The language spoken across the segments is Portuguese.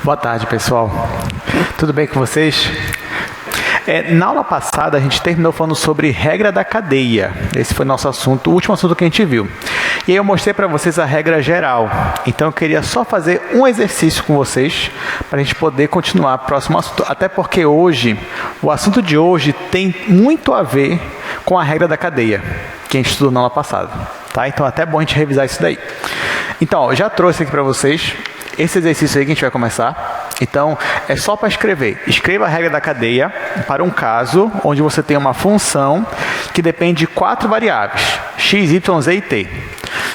Boa tarde, pessoal. Tudo bem com vocês? Na aula passada, a gente terminou falando sobre regra da cadeia. Esse foi nosso assunto, o último assunto que a gente viu. E aí eu mostrei para vocês a regra geral. Então eu queria só fazer um exercício com vocês para a gente poder continuar o próximo assunto. Até porque hoje, o assunto de hoje tem muito a ver com a regra da cadeia, que a gente estudou na aula passada. Tá? Então é até bom a gente revisar isso daí. Então, ó, eu já trouxe aqui para vocês esse exercício aí que a gente vai começar. Então, é só para escrever. Escreva a regra da cadeia para um caso onde você tem uma função que depende de 4 variáveis, x, y, z e t.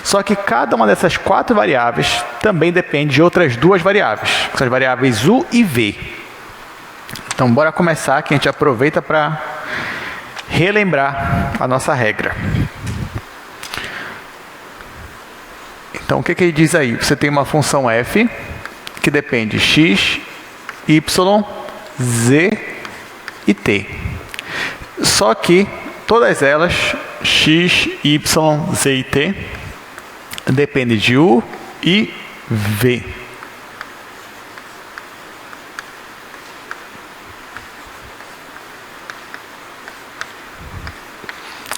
Só que cada uma dessas 4 variáveis também depende de outras 2 variáveis, que são as variáveis u e v. Então, bora começar, que a gente aproveita para relembrar a nossa regra. Então, o que ele diz aí? Você tem uma função f, que depende de x, y, z e t. Só que todas elas, x, y, z e t, dependem de u e v.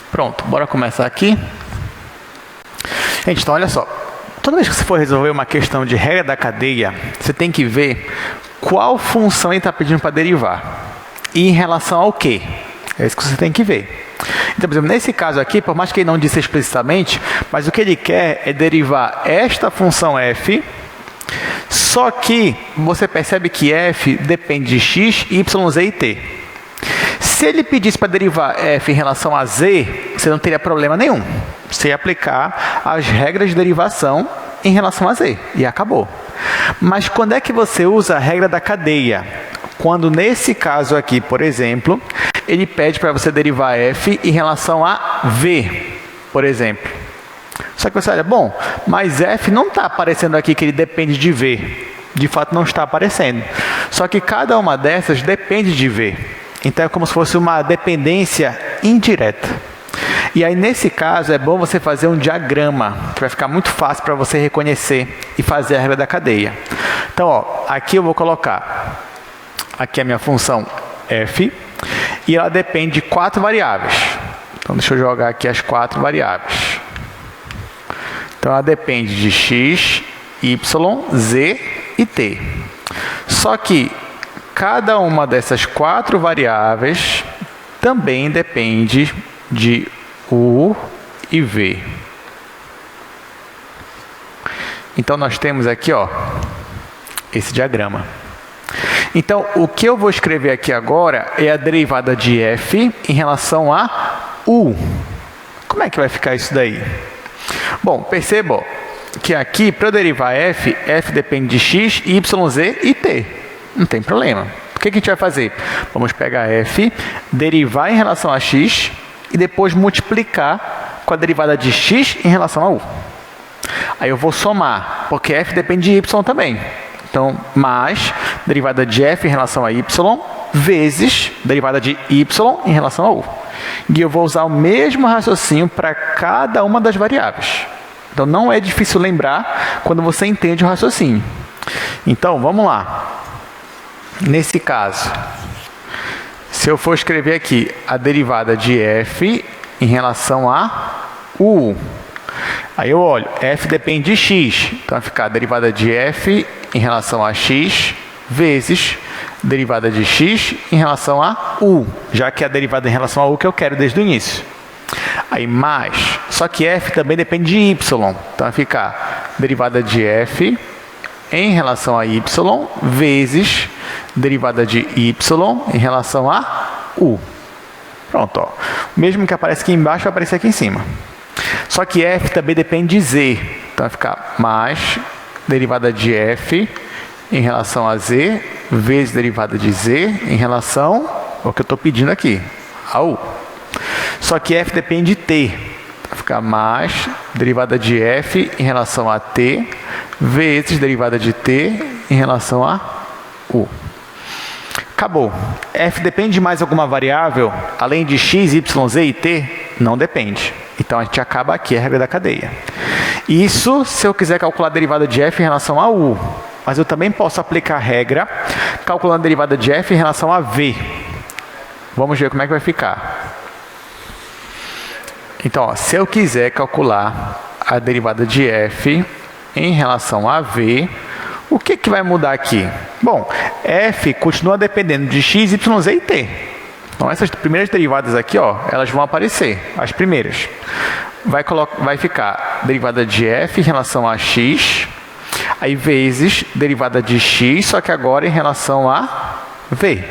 Pronto, bora começar aqui. Gente, então olha só. Toda vez que você for resolver uma questão de regra da cadeia, você tem que ver qual função ele está pedindo para derivar. E em relação ao quê? É isso que você tem que ver. Então, por exemplo, nesse caso aqui, por mais que ele não disse explicitamente, mas o que ele quer é derivar esta função f, só que você percebe que f depende de x, y, z e t. Se ele pedisse para derivar f em relação a z, você não teria problema nenhum. Você ia aplicar as regras de derivação em relação a z, e acabou. Mas quando é que você usa a regra da cadeia? Quando nesse caso aqui, por exemplo, ele pede para você derivar f em relação a v, por exemplo. Só que você olha, bom, mas f não está aparecendo aqui que ele depende de v. De fato não está aparecendo. Só que cada uma dessas depende de v. Então é como se fosse uma dependência indireta. E aí, nesse caso, é bom você fazer um diagrama, que vai ficar muito fácil para você reconhecer e fazer a regra da cadeia. Então, ó, aqui eu vou colocar, aqui a minha função f, e ela depende de 4 variáveis. Então, deixa eu jogar aqui as 4 variáveis. Então, ela depende de x, y, z e t. Só que cada uma dessas 4 variáveis também depende de u e v. Então, nós temos aqui, ó, esse diagrama. Então, o que eu vou escrever aqui agora é a derivada de f em relação a u. Como é que vai ficar isso daí? Bom, perceba, ó, que aqui, para eu derivar f, f depende de x, y, z e t. Não tem problema. O que a gente vai fazer? Vamos pegar f, derivar em relação a x, e depois multiplicar com a derivada de x em relação a u. Aí eu vou somar, porque f depende de y também. Então, mais derivada de f em relação a y, vezes derivada de y em relação a u. E eu vou usar o mesmo raciocínio para cada uma das variáveis. Então, não é difícil lembrar quando você entende o raciocínio. Então, vamos lá. Nesse caso, se eu for escrever aqui a derivada de f em relação a u, aí eu olho, f depende de x, então vai ficar a derivada de f em relação a x vezes derivada de x em relação a u, já que é a derivada em relação a u que eu quero desde o início. Aí mais, só que f também depende de y, então vai ficar derivada de f em relação a y vezes derivada de y em relação a u. Pronto, ó. O mesmo que aparece aqui embaixo vai aparecer aqui em cima. Só que f também depende de z. Então vai ficar mais derivada de f em relação a z vezes derivada de z em relação ao que eu estou pedindo aqui, a u. Só que f depende de t. Vai ficar mais derivada de f em relação a t vezes derivada de t em relação a u. Acabou. F depende de mais alguma variável, além de x, y, z e t? Não depende. Então, a gente acaba aqui a regra da cadeia. Isso se eu quiser calcular a derivada de f em relação a u. mas eu também posso aplicar a regra calculando a derivada de f em relação a v. Vamos ver como é que vai ficar. Então, ó, se eu quiser calcular a derivada de f em relação a v, o que vai mudar aqui? Bom, f continua dependendo de x, y, z e t. Então, essas primeiras derivadas aqui, ó, elas vão aparecer, as primeiras. Vai ficar derivada de f em relação a x, aí vezes derivada de x, só que agora em relação a v.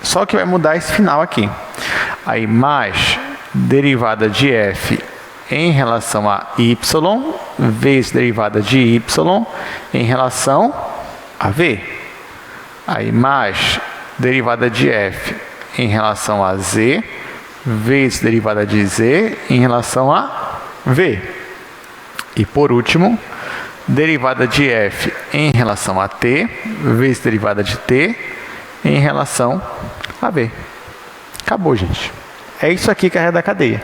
Só que vai mudar esse final aqui. Aí mais derivada de f em relação a y, vezes derivada de y em relação a v. Aí mais derivada de f em relação a z, vezes derivada de z em relação a v. E por último, derivada de f em relação a t, vezes derivada de t em relação a v. Acabou, gente. É isso aqui que é a regra da cadeia.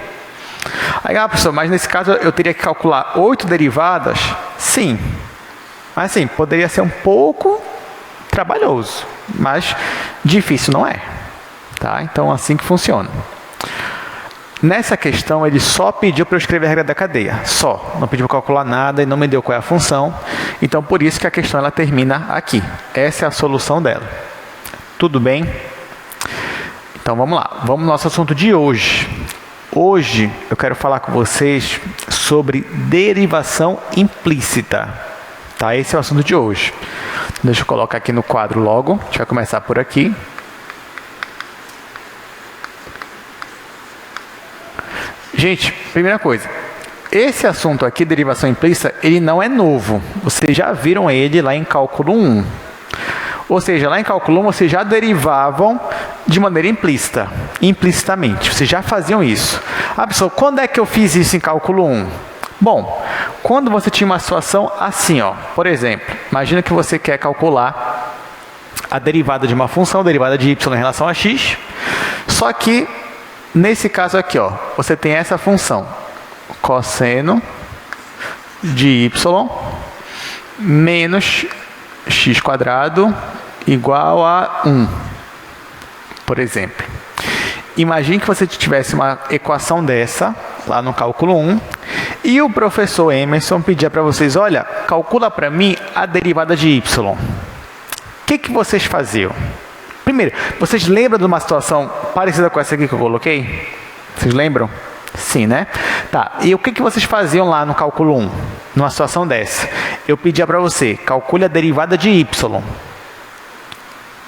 Aí, professor, mas nesse caso eu teria que calcular 8 derivadas? Sim. Mas assim, poderia ser um pouco trabalhoso, mas difícil não é. Tá? Então, assim que funciona. Nessa questão, ele só pediu para eu escrever a regra da cadeia. Só. Não pediu para calcular nada e não me deu qual é a função. Então, por isso que a questão ela termina aqui. Essa é a solução dela. Tudo bem? Então, vamos lá. Vamos no nosso assunto de hoje. Hoje, eu quero falar com vocês sobre derivação implícita. Tá? Esse é o assunto de hoje. Deixa eu colocar aqui no quadro logo. A gente vai começar por aqui. Gente, primeira coisa, esse assunto aqui, derivação implícita, ele não é novo. Vocês já viram ele lá em cálculo 1. Ou seja, lá em cálculo 1 vocês já derivavam de maneira implícita, implicitamente. Vocês já faziam isso. Pessoal, quando é que eu fiz isso em cálculo 1? Bom, quando você tinha uma situação assim, ó. Por exemplo, imagina que você quer calcular a derivada de uma função, a derivada de y em relação a x, só que nesse caso aqui, ó, você tem essa função, cosseno de y menos x quadrado igual a 1, por exemplo. Imagine que você tivesse uma equação dessa, lá no cálculo 1, e o professor Emerson pedia para vocês, olha, calcula para mim a derivada de y. O que vocês faziam? Primeiro, vocês lembram de uma situação parecida com essa aqui que eu coloquei? Vocês lembram? Sim, né? Tá, e o que vocês faziam lá no cálculo 1? Numa situação dessa. Eu pedia para você, calcule a derivada de y.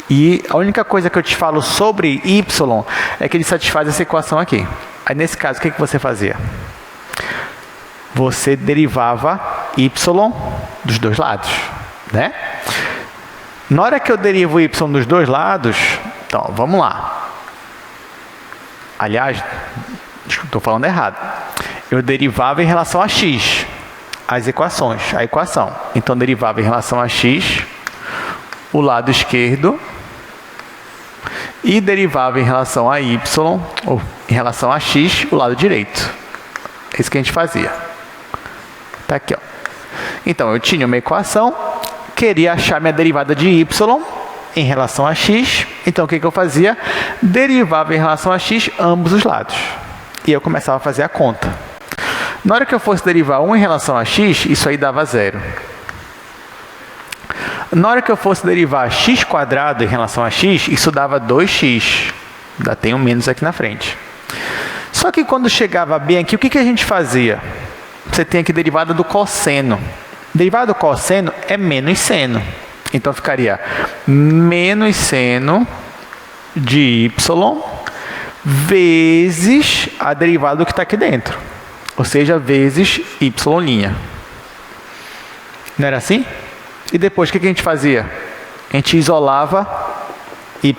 E a única coisa que eu te falo sobre y é que ele satisfaz essa equação aqui. Aí, nesse caso, o que você fazia? Você derivava y dos dois lados, né? Na hora que eu derivo y dos dois lados, então, vamos lá. Aliás, estou falando errado. Eu derivava em relação a x, as equações, a equação. Então, derivava em relação a x, o lado esquerdo, e derivava em relação a y, ou em relação a x, o lado direito. É isso que a gente fazia. Tá aqui, ó. Então, eu tinha uma equação, queria achar minha derivada de y em relação a x, então o que eu fazia? Derivava em relação a x ambos os lados. E eu começava a fazer a conta. Na hora que eu fosse derivar 1 em relação a x, isso aí dava 0. Na hora que eu fosse derivar x quadrado em relação a x, isso dava 2x. Ainda tem um menos aqui na frente. Só que quando chegava bem aqui, o que a gente fazia? Você tem aqui derivada do cosseno. Derivada do cosseno é menos seno. Então, ficaria menos seno de y vezes a derivada do que está aqui dentro. Ou seja, vezes y'. Não era assim? E depois, o que a gente fazia? A gente isolava y'.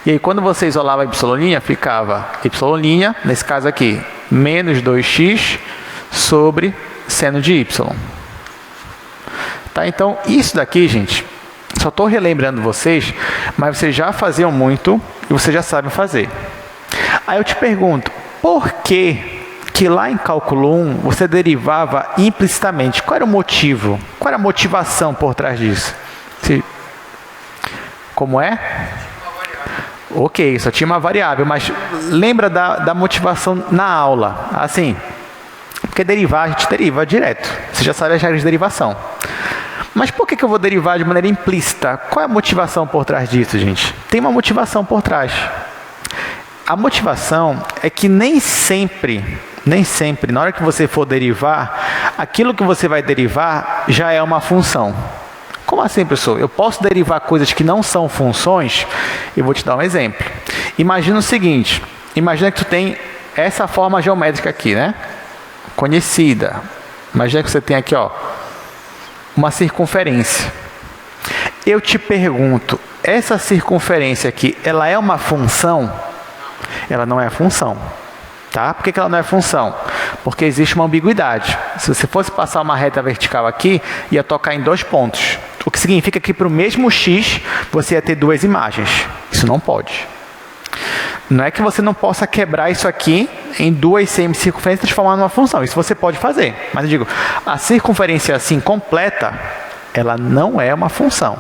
E aí, quando você isolava y', ficava y', nesse caso aqui, menos 2x sobre seno de y. Tá? Então, isso daqui, gente, só estou relembrando vocês, mas vocês já faziam muito e vocês já sabem fazer. Aí eu te pergunto, por que que lá em cálculo 1 você derivava implicitamente. Qual era o motivo? Qual era a motivação por trás disso? Como é? Ok, só tinha uma variável, mas lembra da motivação na aula. Assim, porque derivar, a gente deriva direto. Você já sabe as regras de derivação. Mas por que eu vou derivar de maneira implícita? Qual é a motivação por trás disso, gente? Tem uma motivação por trás. A motivação é que nem sempre, na hora que você for derivar, aquilo que você vai derivar já é uma função. Como assim, professor? Eu posso derivar coisas que não são funções? Eu vou te dar um exemplo. Imagina o seguinte, imagina que tu tem essa forma geométrica aqui, né? Conhecida. Imagina que você tem aqui, ó, uma circunferência. Eu te pergunto, essa circunferência aqui, ela é uma função? Ela não é função. Tá? Por que ela não é função? Porque existe uma ambiguidade. Se você fosse passar uma reta vertical aqui, ia tocar em 2 pontos. O que significa que para o mesmo x, você ia ter 2 imagens. Isso não pode. Não é que você não possa quebrar isso aqui em 2 semicircunferências e transformar numa função. Isso você pode fazer. Mas eu digo, a circunferência assim completa, ela não é uma função.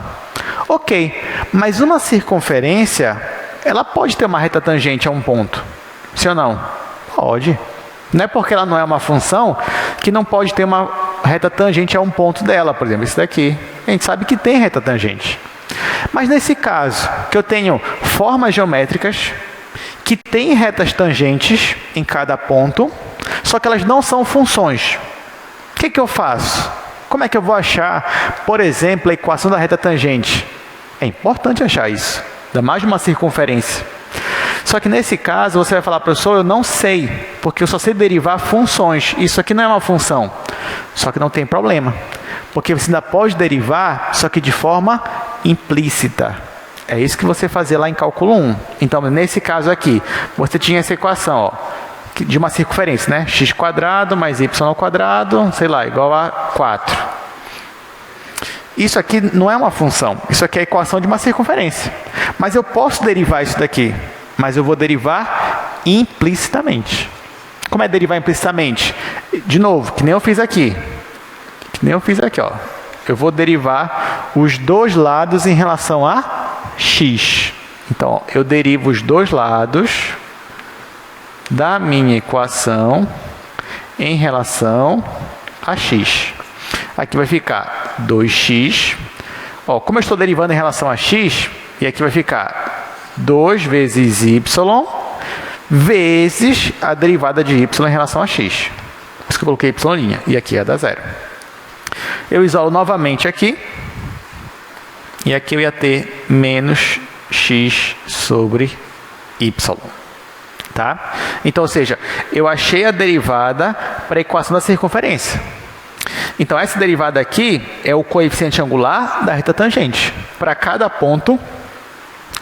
Ok, mas uma circunferência, ela pode ter uma reta tangente a um ponto. Sim ou não? Pode. Não é porque ela não é uma função que não pode ter uma reta tangente a um ponto dela. Por exemplo, esse daqui. A gente sabe que tem reta tangente. Mas nesse caso, que eu tenho formas geométricas que têm retas tangentes em cada ponto, só que elas não são funções. O que eu faço? Como é que eu vou achar, por exemplo, a equação da reta tangente? É importante achar isso. Ainda mais de uma circunferência. Só que nesse caso, você vai falar, professor, eu não sei, porque eu só sei derivar funções. Isso aqui não é uma função. Só que não tem problema. Porque você ainda pode derivar, só que de forma implícita. É isso que você fazia lá em cálculo 1. Então, nesse caso aqui, você tinha essa equação, ó, de uma circunferência, né? x² mais y², sei lá, igual a 4. Isso aqui não é uma função. Isso aqui é a equação de uma circunferência. Mas eu posso derivar isso daqui. Mas eu vou derivar implicitamente. Como é derivar implicitamente? De novo, que nem eu fiz aqui. Ó. Eu vou derivar os dois lados em relação a x. Então, eu derivo os dois lados da minha equação em relação a x. Aqui vai ficar 2x. Ó, como eu estou derivando em relação a x, e aqui vai ficar 2 vezes y vezes a derivada de y em relação a x. Por isso que eu coloquei y', e aqui é da zero. Eu isolo novamente aqui, e aqui eu ia ter menos x sobre y. Tá? Então, ou seja, eu achei a derivada para a equação da circunferência. Então, essa derivada aqui é o coeficiente angular da reta tangente para cada ponto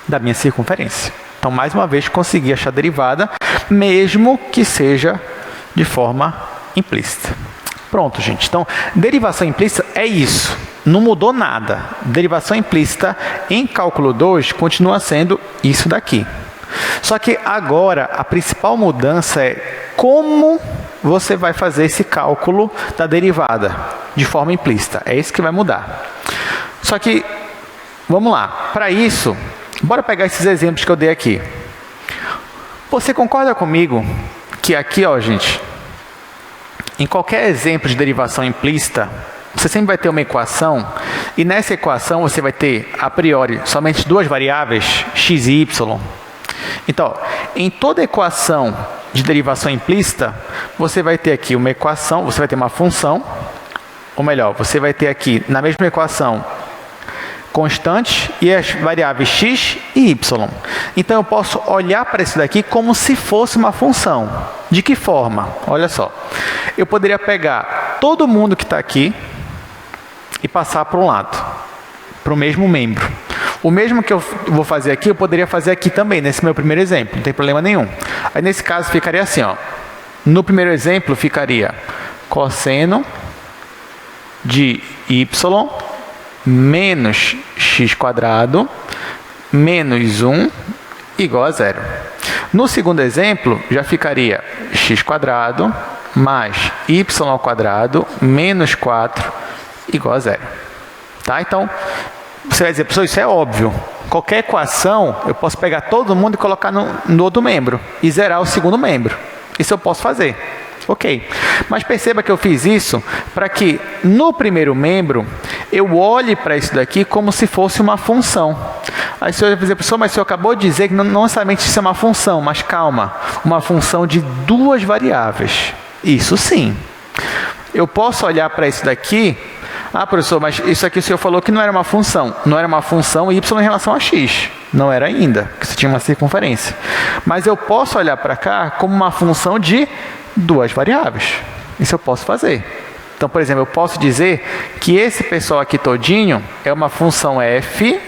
da minha circunferência. Então, mais uma vez, consegui achar a derivada, mesmo que seja de forma implícita. Pronto, gente. Então, derivação implícita é isso. Não mudou nada. Derivação implícita em cálculo 2 continua sendo isso daqui. Só que agora, a principal mudança é como você vai fazer esse cálculo da derivada de forma implícita. É isso que vai mudar. Só que, vamos lá. Para isso, bora pegar esses exemplos que eu dei aqui. Você concorda comigo que aqui, ó, gente, em qualquer exemplo de derivação implícita, você sempre vai ter uma equação, e nessa equação você vai ter, a priori, somente 2 variáveis, x e y. Então, em toda equação de derivação implícita, você vai ter aqui uma equação, você vai ter uma função, ou melhor, você vai ter aqui, na mesma equação, constantes e as variáveis x e y. Então, eu posso olhar para isso daqui como se fosse uma função. De que forma? Olha só. Eu poderia pegar todo mundo que está aqui e passar para um lado, para o mesmo membro. O mesmo que eu vou fazer aqui, eu poderia fazer aqui também, nesse meu primeiro exemplo. Não tem problema nenhum. Aí, nesse caso, ficaria assim, ó. No primeiro exemplo, ficaria cosseno de y menos x² menos 1 igual a 0. No segundo exemplo, já ficaria x² mais y² menos 4 igual a zero. Tá? Então, você vai dizer, professor, isso é óbvio. Qualquer equação, eu posso pegar todo mundo e colocar no outro membro e zerar o segundo membro. Isso eu posso fazer. Ok. Mas perceba que eu fiz isso para que no primeiro membro eu olhe para isso daqui como se fosse uma função. Aí você vai dizer, professor, mas você acabou de dizer que não necessariamente isso é uma função, mas calma, uma função de duas variáveis. Isso sim. Eu posso olhar para isso daqui, professor, mas isso aqui o senhor falou que não era uma função. Não era uma função y em relação a x. Não era ainda, porque você tinha uma circunferência. Mas eu posso olhar para cá como uma função de duas variáveis. Isso eu posso fazer. Então, por exemplo, eu posso dizer que esse pessoal aqui todinho é uma função f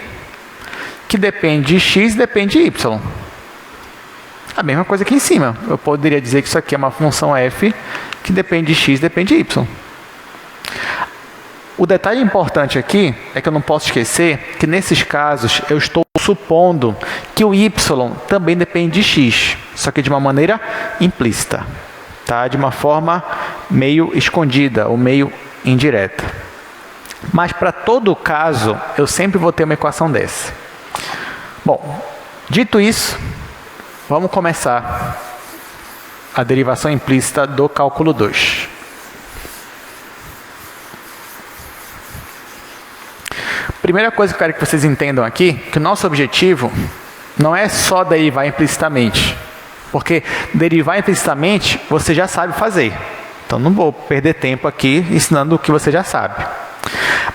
que depende de x e depende de y. A mesma coisa aqui em cima. Eu poderia dizer que isso aqui é uma função f que depende de x e depende de y. O detalhe importante aqui é que eu não posso esquecer que nesses casos eu estou supondo que o y também depende de x, só que de uma maneira implícita, tá? De uma forma meio escondida ou meio indireta. Mas para todo caso, eu sempre vou ter uma equação dessa. Bom, dito isso, vamos começar a derivação implícita do cálculo 2. Primeira coisa que eu quero que vocês entendam aqui, que o nosso objetivo não é só derivar implicitamente, porque derivar implicitamente você já sabe fazer. Então não vou perder tempo aqui ensinando o que você já sabe.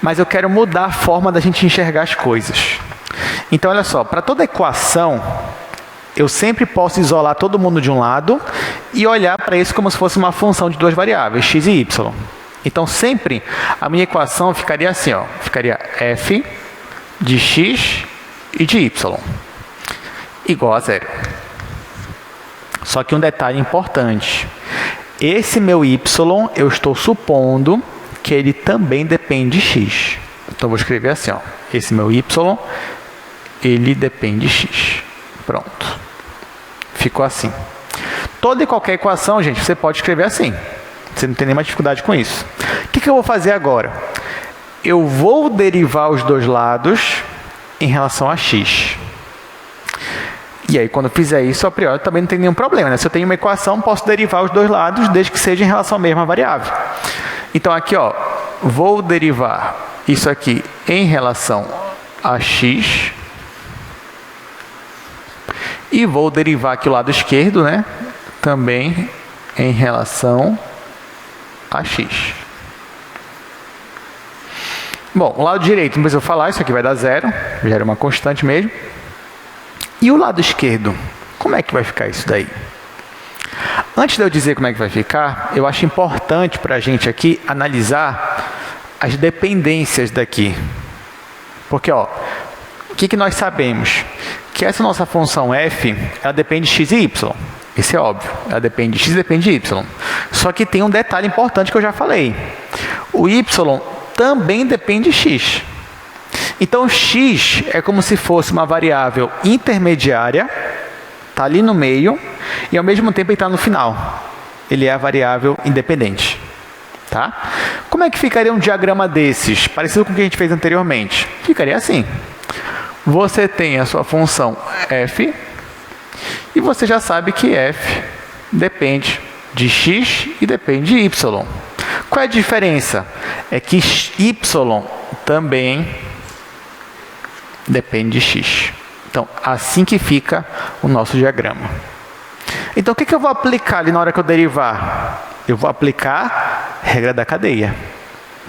Mas eu quero mudar a forma da gente enxergar as coisas. Então olha só, para toda equação, eu sempre posso isolar todo mundo de um lado e olhar para isso como se fosse uma função de duas variáveis, x e y. Então, sempre a minha equação ficaria assim, ó, ficaria f de x e de y igual a zero. Só que um detalhe importante, esse meu y, eu estou supondo que ele também depende de x. Então, vou escrever assim, ó, esse meu y, ele depende de x. Pronto. Ficou assim. Toda e qualquer equação, gente, você pode escrever assim. Você não tem nenhuma dificuldade com isso. O que eu vou fazer agora? Eu vou derivar os dois lados em relação a x. E aí, quando eu fizer isso, a priori também não tem nenhum problema, né? Se eu tenho uma equação, posso derivar os dois lados, desde que seja em relação à mesma variável. Então, aqui, ó, vou derivar isso aqui em relação a x. E vou derivar aqui o lado esquerdo, né? Também em relação a x. Bom, o lado direito, não precisa falar, isso aqui vai dar zero, já era uma constante mesmo. E o lado esquerdo, como é que vai ficar isso daí? Antes de eu dizer como é que vai ficar, eu acho importante para a gente aqui analisar as dependências daqui. Porque, ó, o que nós sabemos? Que essa nossa função f, ela depende de x e y. Isso é óbvio. Ela depende de x e depende de y. Só que tem um detalhe importante que eu já falei. O y também depende de x. Então, x é como se fosse uma variável intermediária, está ali no meio, e ao mesmo tempo ele está no final. Ele é a variável independente. Tá? Como é que ficaria um diagrama desses? Parecido com o que a gente fez anteriormente. Ficaria assim. Você tem a sua função f, e você já sabe que f depende de x e depende de y. Qual é a diferença? É que y também depende de x. Então, assim que fica o nosso diagrama. Então, o que eu vou aplicar ali na hora que eu derivar? Eu vou aplicar a regra da cadeia,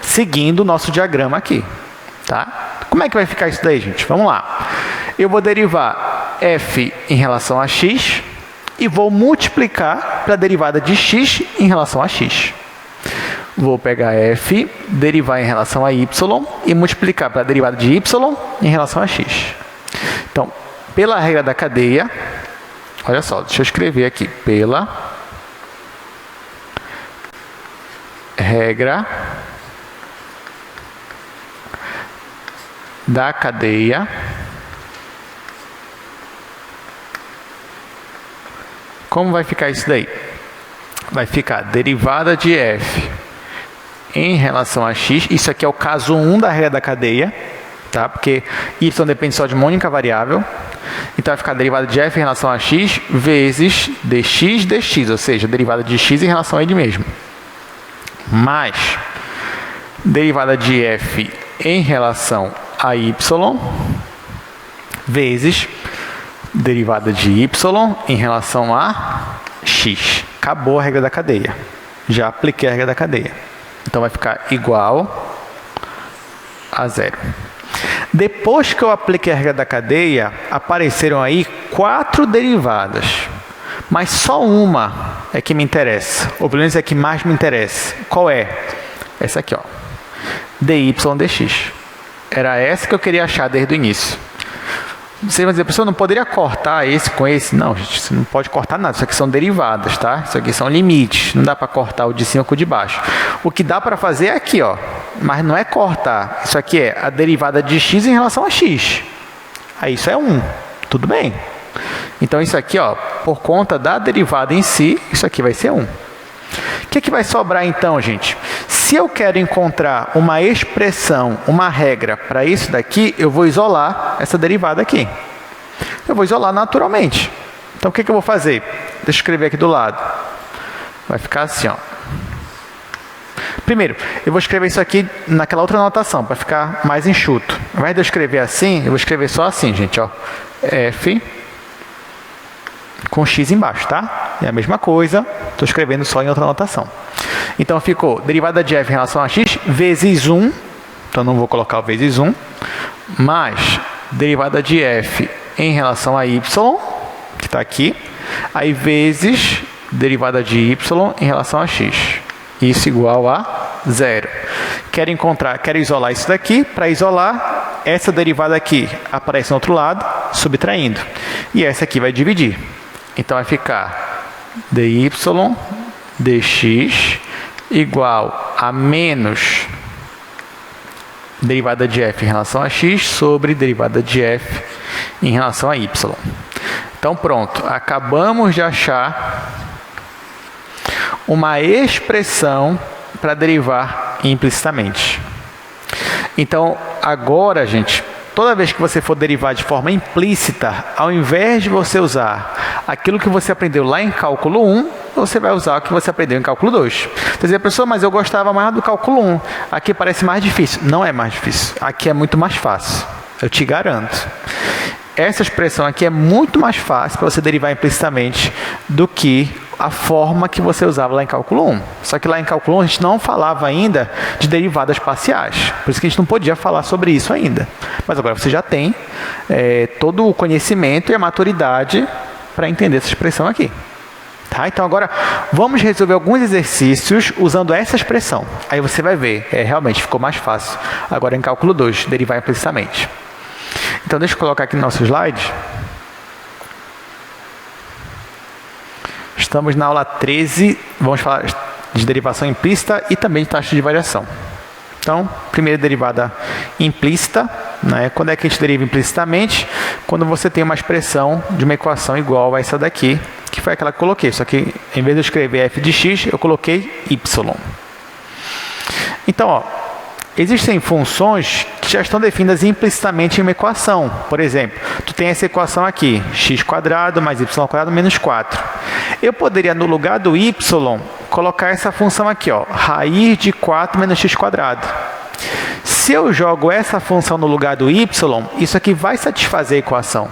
seguindo o nosso diagrama aqui. Tá? Como é que vai ficar isso daí, gente? Vamos lá. Eu vou derivar f em relação a x e vou multiplicar para a derivada de x em relação a x. Vou pegar f, derivar em relação a y e multiplicar para a derivada de y em relação a x. Então, pela regra da cadeia, olha só, deixa eu escrever aqui. Pela regra da cadeia, como vai ficar isso daí? Vai ficar derivada de f em relação a x. Isso aqui é o caso 1 da regra da cadeia, tá? Porque y depende só de uma única variável. Então vai ficar derivada de f em relação a x vezes dx dx, ou seja, derivada de x em relação a ele mesmo. Mais derivada de f em relação a y vezes derivada de y em relação a x. Acabou a regra da cadeia. Já apliquei a regra da cadeia. Então vai ficar igual a zero. Depois que eu apliquei a regra da cadeia, apareceram aí 4 derivadas. Mas só uma é que me interessa. Ou pelo menos é que mais me interessa. Qual é? Essa aqui, ó. dy dx. Era essa que eu queria achar desde o início. Você vai dizer, professor, não poderia cortar esse com esse? Não, gente, você não pode cortar nada. Isso aqui são derivadas, tá? Isso aqui são limites. Não dá para cortar o de cima com o de baixo. O que dá para fazer é aqui, ó. Mas não é cortar. Isso aqui é a derivada de x em relação a x. Aí isso é 1. Tudo bem. Então isso aqui, ó, por conta da derivada em si, isso aqui vai ser 1. O que vai sobrar então, gente? Se eu quero encontrar uma expressão, uma regra para isso daqui, eu vou isolar essa derivada aqui. Eu vou isolar naturalmente. Então, o que eu vou fazer? Deixa eu escrever aqui do lado. Vai ficar assim, ó. Primeiro, eu vou escrever isso aqui naquela outra anotação, para ficar mais enxuto. Ao invés de eu escrever assim, eu vou escrever só assim, gente, ó. F com x embaixo, tá? É a mesma coisa, estou escrevendo só em outra anotação. Então ficou derivada de f em relação a x vezes 1, então não vou colocar o vezes 1, mais derivada de f em relação a y, que está aqui, aí vezes derivada de y em relação a x. Isso igual a 0. Quero isolar isso daqui. Para isolar, essa derivada aqui aparece no outro lado, subtraindo. E essa aqui vai dividir. Então vai ficar dy dx igual a menos derivada de f em relação a x sobre derivada de f em relação a y. Então pronto, acabamos de achar uma expressão para derivar implicitamente. Então agora, gente, toda vez que você for derivar de forma implícita, ao invés de você usar aquilo que você aprendeu lá em cálculo 1, você vai usar o que você aprendeu em cálculo 2. Você diz, professor, mas eu gostava mais do cálculo 1. Aqui parece mais difícil. Não é mais difícil. Aqui é muito mais fácil. Eu te garanto. Essa expressão aqui é muito mais fácil para você derivar implicitamente do que a forma que você usava lá em cálculo 1. Só que lá em cálculo 1 a gente não falava ainda de derivadas parciais. Por isso que a gente não podia falar sobre isso ainda. Mas agora você já tem todo o conhecimento e a maturidade para entender essa expressão aqui. Tá? Então agora vamos resolver alguns exercícios usando essa expressão. Aí você vai ver, realmente ficou mais fácil agora em cálculo 2, derivar implicitamente. Então deixa eu colocar aqui no nosso slide. Estamos na aula 13, vamos falar de derivação implícita e também de taxa de variação. Então, primeira derivada implícita, né? Quando é que a gente deriva implicitamente? Quando você tem uma expressão de uma equação igual a essa daqui, que foi aquela que eu coloquei. Só que, em vez de eu escrever f de x, eu coloquei y. Então, ó, existem funções que já estão definidas implicitamente em uma equação. Por exemplo, tu tem essa equação aqui, x² mais y² menos 4. Eu poderia, no lugar do y, colocar essa função aqui, ó, raiz de 4 menos x². Se eu jogo essa função no lugar do y, isso aqui vai satisfazer a equação.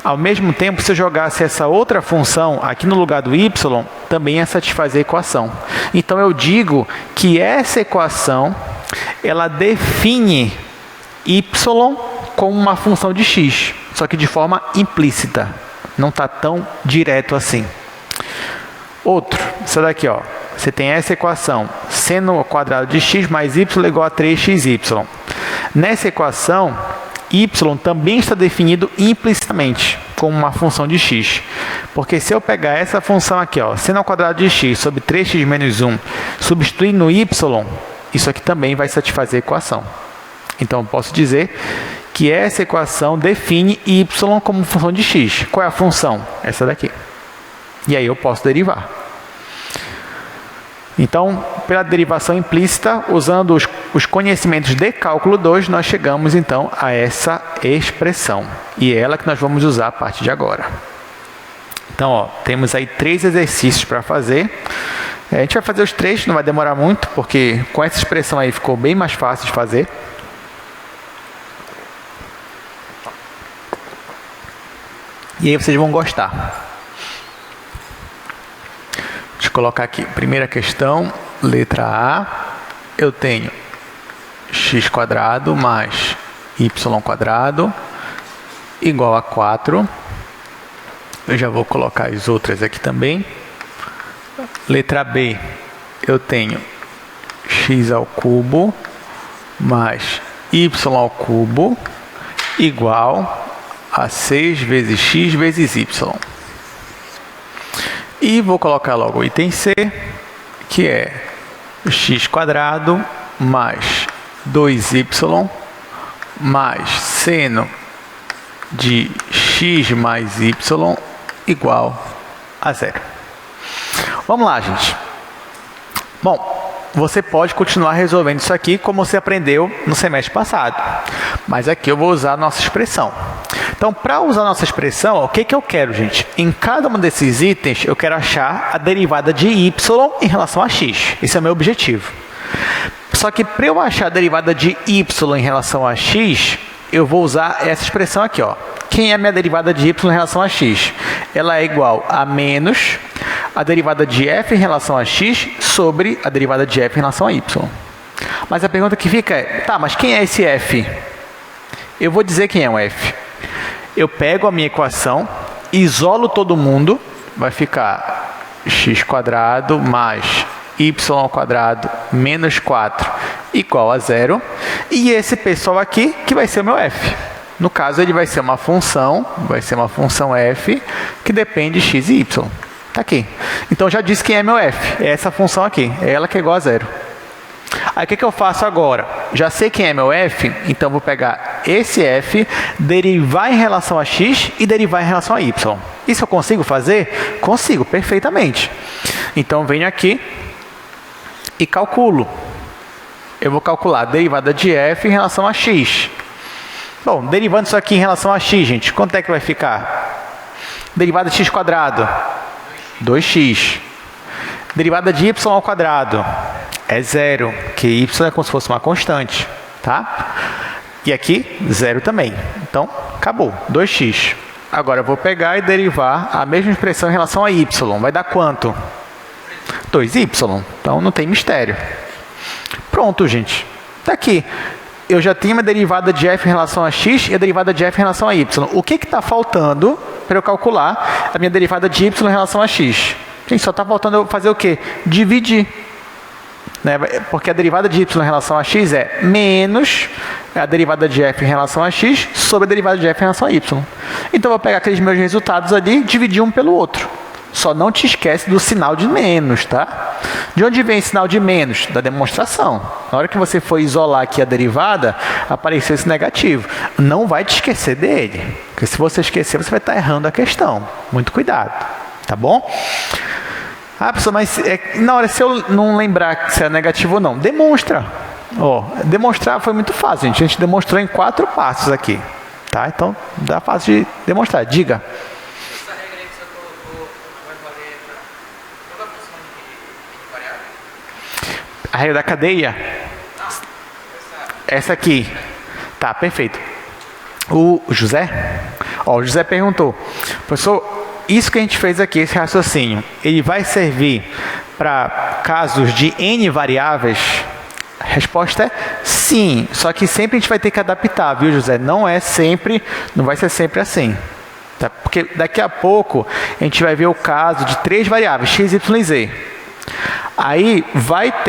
Ao mesmo tempo, se eu jogasse essa outra função aqui no lugar do y, também ia satisfazer a equação. Então, eu digo que essa equação, ela define y como uma função de x, só que de forma implícita. Não está tão direto assim. Outro, essa daqui, ó. Você tem essa equação, seno ao quadrado de x mais y igual a 3xy. Nessa equação, y também está definido implicitamente como uma função de x. Porque se eu pegar essa função aqui, ó, seno ao quadrado de x sobre 3x menos 1, substituir no y, isso aqui também vai satisfazer a equação. Então, eu posso dizer que essa equação define y como função de x. Qual é a função? Essa daqui. E aí eu posso derivar. Então, pela derivação implícita, usando os conhecimentos de cálculo 2, nós chegamos então a essa expressão. E é ela que nós vamos usar a partir de agora. Então, ó, temos aí 3 exercícios para fazer. A gente vai fazer os 3, não vai demorar muito, porque com essa expressão aí ficou bem mais fácil de fazer. E aí vocês vão gostar. Deixa eu colocar aqui. Primeira questão, letra A. Eu tenho x² mais y² igual a 4. Eu já vou colocar as outras aqui também. Letra B, eu tenho x³ mais y³ igual a 6 vezes x vezes y. E vou colocar logo o item C, que é x² mais 2y mais seno de x mais y igual a 0. Vamos lá, gente. Bom, você pode continuar resolvendo isso aqui como você aprendeu no semestre passado. Mas aqui eu vou usar a nossa expressão. Então, para usar a nossa expressão, ó, o que eu quero, gente? Em cada um desses itens, eu quero achar a derivada de y em relação a x. Esse é o meu objetivo. Só que para eu achar a derivada de y em relação a x, eu vou usar essa expressão aqui, ó. Quem é a minha derivada de y em relação a x? Ela é igual a menos a derivada de f em relação a x sobre a derivada de f em relação a y. Mas a pergunta que fica é, tá, mas quem é esse f? Eu vou dizer quem é o f. Eu pego a minha equação, isolo todo mundo, vai ficar x² mais y² menos 4 igual a 0. E esse pessoal aqui, que vai ser o meu f. No caso, ele vai ser uma função f, que depende de x e y. Está aqui. Então, já disse quem é meu f. É essa função aqui. É ela que é igual a 0. Aí, o que eu faço agora? Já sei quem é meu f, então vou pegar esse f, derivar em relação a x e derivar em relação a y. Isso eu consigo fazer? Consigo, perfeitamente. Então, venho aqui e calculo. Eu vou calcular a derivada de f em relação a x. Bom, derivando isso aqui em relação a x, gente, quanto é que vai ficar? Derivada de x², 2x. Derivada de y² é 0, que y é como se fosse uma constante, tá? E aqui, 0 também. Então, acabou, 2x. Agora, eu vou pegar e derivar a mesma expressão em relação a y. Vai dar quanto? 2y. Então, não tem mistério. Pronto, gente. Está aqui. Eu já tenho uma derivada de f em relação a x e a derivada de f em relação a y. O que está faltando para eu calcular a minha derivada de y em relação a x? Gente, só está faltando eu fazer o quê? Dividir. Né? Porque a derivada de y em relação a x é menos a derivada de f em relação a x sobre a derivada de f em relação a y. Então, eu vou pegar aqueles meus resultados ali e dividir um pelo outro. Só não te esquece do sinal de menos, tá? De onde vem o sinal de menos? Da demonstração. Na hora que você for isolar aqui a derivada, apareceu esse negativo. Não vai te esquecer dele. Porque se você esquecer, você vai estar errando a questão. Muito cuidado, tá bom? Ah, pessoal, mas na hora, se eu não lembrar se é negativo ou não, demonstra. Ó, demonstrar foi muito fácil, gente. A gente demonstrou em 4 passos aqui. Tá? Então, dá fácil de demonstrar. Diga. A regra da cadeia? Essa aqui. Tá, perfeito. O José? Ó, o José perguntou. Professor, isso que a gente fez aqui, esse raciocínio, ele vai servir para casos de N variáveis? A resposta é sim. Só que sempre a gente vai ter que adaptar, viu, José? Não vai ser sempre assim. Tá? Porque daqui a pouco a gente vai ver o caso de 3 variáveis, x, y e z. Aí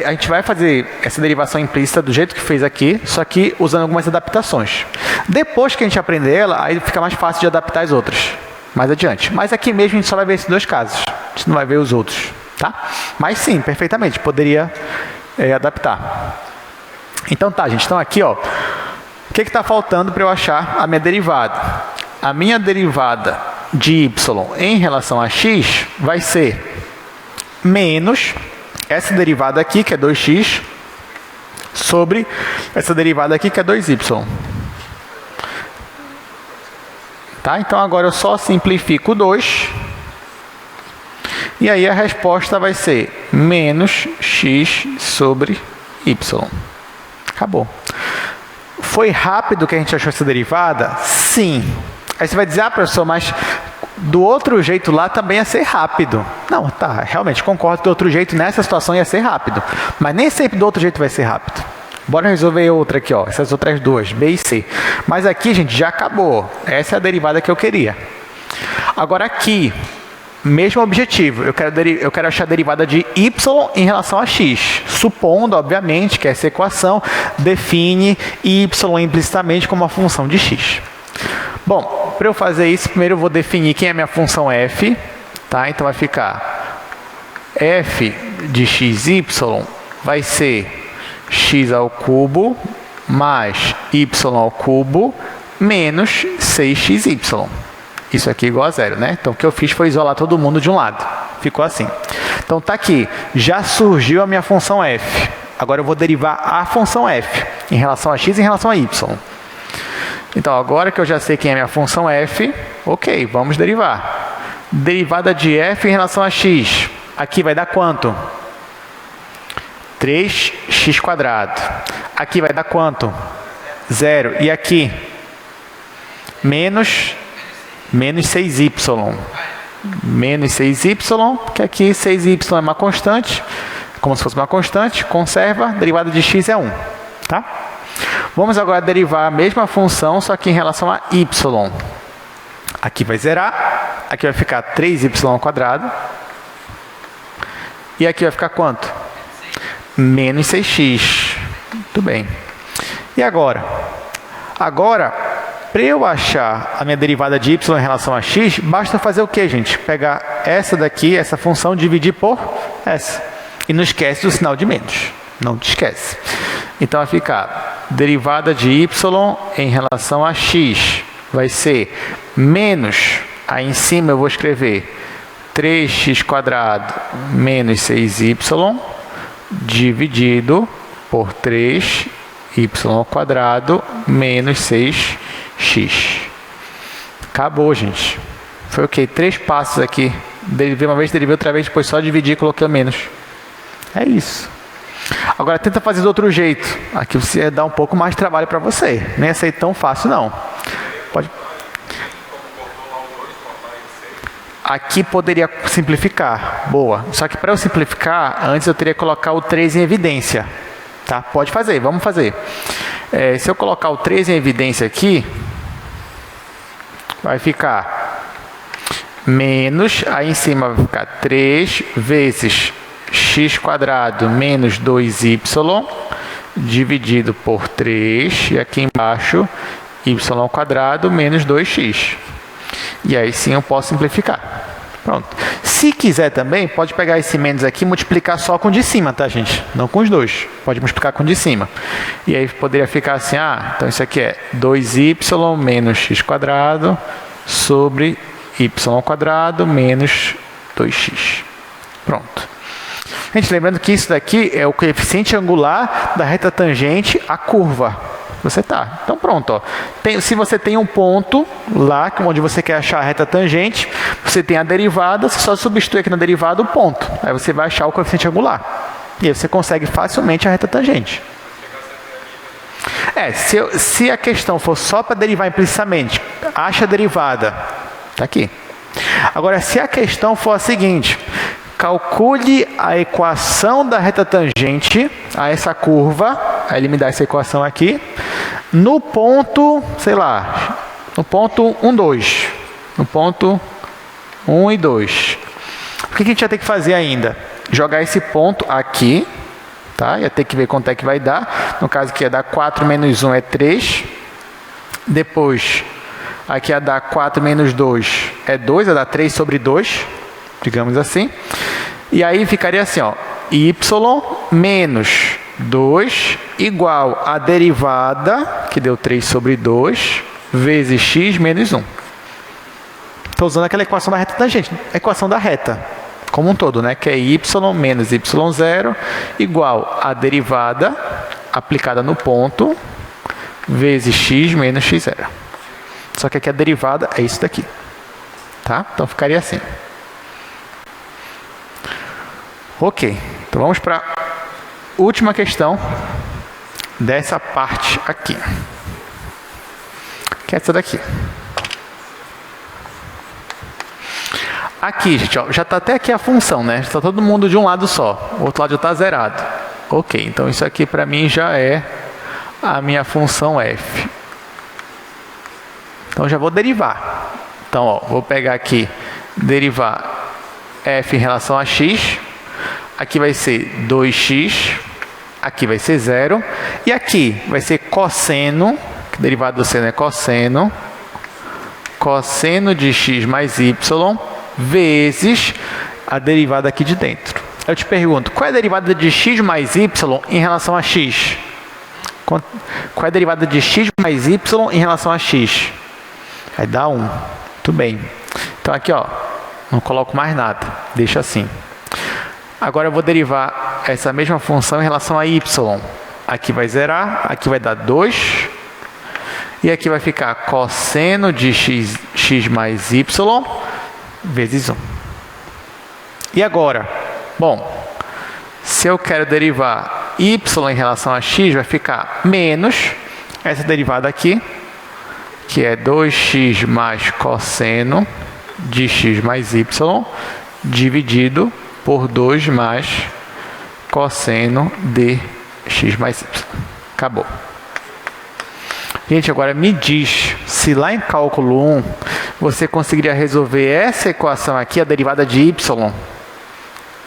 a gente vai fazer essa derivação implícita do jeito que fez aqui, só que usando algumas adaptações. Depois que a gente aprender ela, aí fica mais fácil de adaptar as outras, mais adiante. Mas aqui mesmo a gente só vai ver esses 2 casos, a gente não vai ver os outros, tá? Mas sim, perfeitamente, poderia adaptar. Então tá, gente, então aqui, ó, o que está faltando para eu achar a minha derivada? A minha derivada de y em relação a x vai ser menos essa derivada aqui, que é 2x, sobre essa derivada aqui, que é 2y. Tá? Então, agora eu só simplifico 2. E aí a resposta vai ser menos x sobre y. Acabou. Foi rápido que a gente achou essa derivada? Sim. Aí você vai dizer, professor, mas do outro jeito lá também ia ser rápido. Não, tá, realmente concordo, do outro jeito nessa situação ia ser rápido. Mas nem sempre do outro jeito vai ser rápido. Bora resolver outra aqui, ó, essas outras duas, B e C. Mas aqui, gente, já acabou. Essa é a derivada que eu queria. Agora aqui, mesmo objetivo, eu quero achar a derivada de y em relação a x. Supondo, obviamente, que essa equação define y implicitamente como uma função de x. Bom, para eu fazer isso, primeiro eu vou definir quem é a minha função f. Tá? Então vai ficar f de xy vai ser x ao cubo mais y ao cubo menos 6xy. Isso aqui é igual a zero, né? Então, o que eu fiz foi isolar todo mundo de um lado. Ficou assim. Então, tá aqui. Já surgiu a minha função f. Agora, eu vou derivar a função f em relação a x e em relação a y. Então, agora que eu já sei quem é a minha função f, ok, vamos derivar. Derivada de f em relação a x. Aqui vai dar quanto? 3x². Aqui vai dar quanto? 0. E aqui? Menos 6y. Menos 6y, que aqui 6y é uma constante, como se fosse uma constante, conserva, derivada de x é 1. Tá? Vamos agora derivar a mesma função, só que em relação a y. Aqui vai zerar, aqui vai ficar 3y². E aqui vai ficar quanto? Menos 6x. Muito bem. E agora? Agora, para eu achar a minha derivada de y em relação a x, basta fazer o que, gente? Pegar essa daqui, essa função, dividir por essa. E não esquece do sinal de menos. Não te esquece. Então, vai ficar derivada de y em relação a x. Vai ser menos, aí em cima eu vou escrever 3x² menos 6y dividido por 3y² menos 6x. Acabou, gente. Foi o quê? 3 passos aqui. Derivei uma vez, derivei outra vez, depois só dividir e coloquei menos. É isso. Agora, tenta fazer do outro jeito. Aqui você dá um pouco mais de trabalho para você. Nem ia ser tão fácil, não. Pode... Aqui poderia simplificar. Boa. Só que para eu simplificar, antes eu teria que colocar o 3 em evidência. Tá? Pode fazer, vamos fazer. Se eu colocar o 3 em evidência aqui, vai ficar menos, aí em cima vai ficar 3 vezes x² menos 2y dividido por 3, e aqui embaixo y² menos 2x. E aí sim eu posso simplificar. Pronto. Se quiser também, pode pegar esse menos aqui e multiplicar só com o de cima, tá, gente? Não com os dois. Pode multiplicar com o de cima. E aí poderia ficar assim, então isso aqui é 2y menos x² sobre y² menos 2x. Pronto. Gente, lembrando que isso daqui é o coeficiente angular da reta tangente à curva. Você tá. Então pronto, ó. Se você tem um ponto lá, onde você quer achar a reta tangente, você tem a derivada, você só substitui aqui na derivada o ponto. Aí você vai achar o coeficiente angular. E aí você consegue facilmente a reta tangente. Se a questão for só para derivar implicitamente, acha a derivada. Tá aqui. Agora, se a questão for a seguinte, calcule a equação da reta tangente a essa curva, aí ele me dá essa equação aqui, no ponto, sei lá, no ponto 1, 2. No ponto 1 e 2. O que a gente vai ter que fazer ainda? Jogar esse ponto aqui, tá? Ia ter que ver quanto é que vai dar. No caso aqui ia dar 4 menos 1 é 3. Depois, aqui ia dar 4 menos 2 é 2, ia dar 3 sobre 2, digamos assim. E aí ficaria assim, ó, y menos 2 igual a derivada, que deu 3 sobre 2, vezes x menos 1. estou usando aquela equação da reta tangente, a equação da reta, como um todo, né? Que é y menos y0 igual a derivada aplicada no ponto vezes x menos x0. Só que aqui a derivada é isso daqui. Tá? Então ficaria assim. Ok. Então vamos para a última questão dessa parte aqui. Que é essa daqui. Aqui, gente, ó, já está até aqui a função, né? Está todo mundo de um lado só. O outro lado já está zerado. Ok, então isso aqui para mim já é a minha função f. Então já vou derivar. Então, ó, vou pegar aqui, derivar f em relação a x. Aqui vai ser 2x. Aqui vai ser 0. E aqui vai ser cosseno, que derivado do seno é cosseno. Cosseno de x mais y vezes a derivada aqui de dentro. Eu te pergunto, qual é a derivada de x mais y em relação a x? Qual é a derivada de x mais y em relação a x? Vai dar 1. Muito bem. Então aqui, ó, não coloco mais nada. Deixa assim. Agora eu vou derivar essa mesma função em relação a y. Aqui vai zerar, aqui vai dar 2. E aqui vai ficar cosseno de x mais y vezes 1. E agora? Bom, se eu quero derivar y em relação a x, vai ficar menos essa derivada aqui, que é 2x mais cosseno de x mais y, dividido por 2 mais cosseno de x mais y. Acabou. Gente, agora me diz se lá em cálculo 1 você conseguiria resolver essa equação aqui, a derivada de y,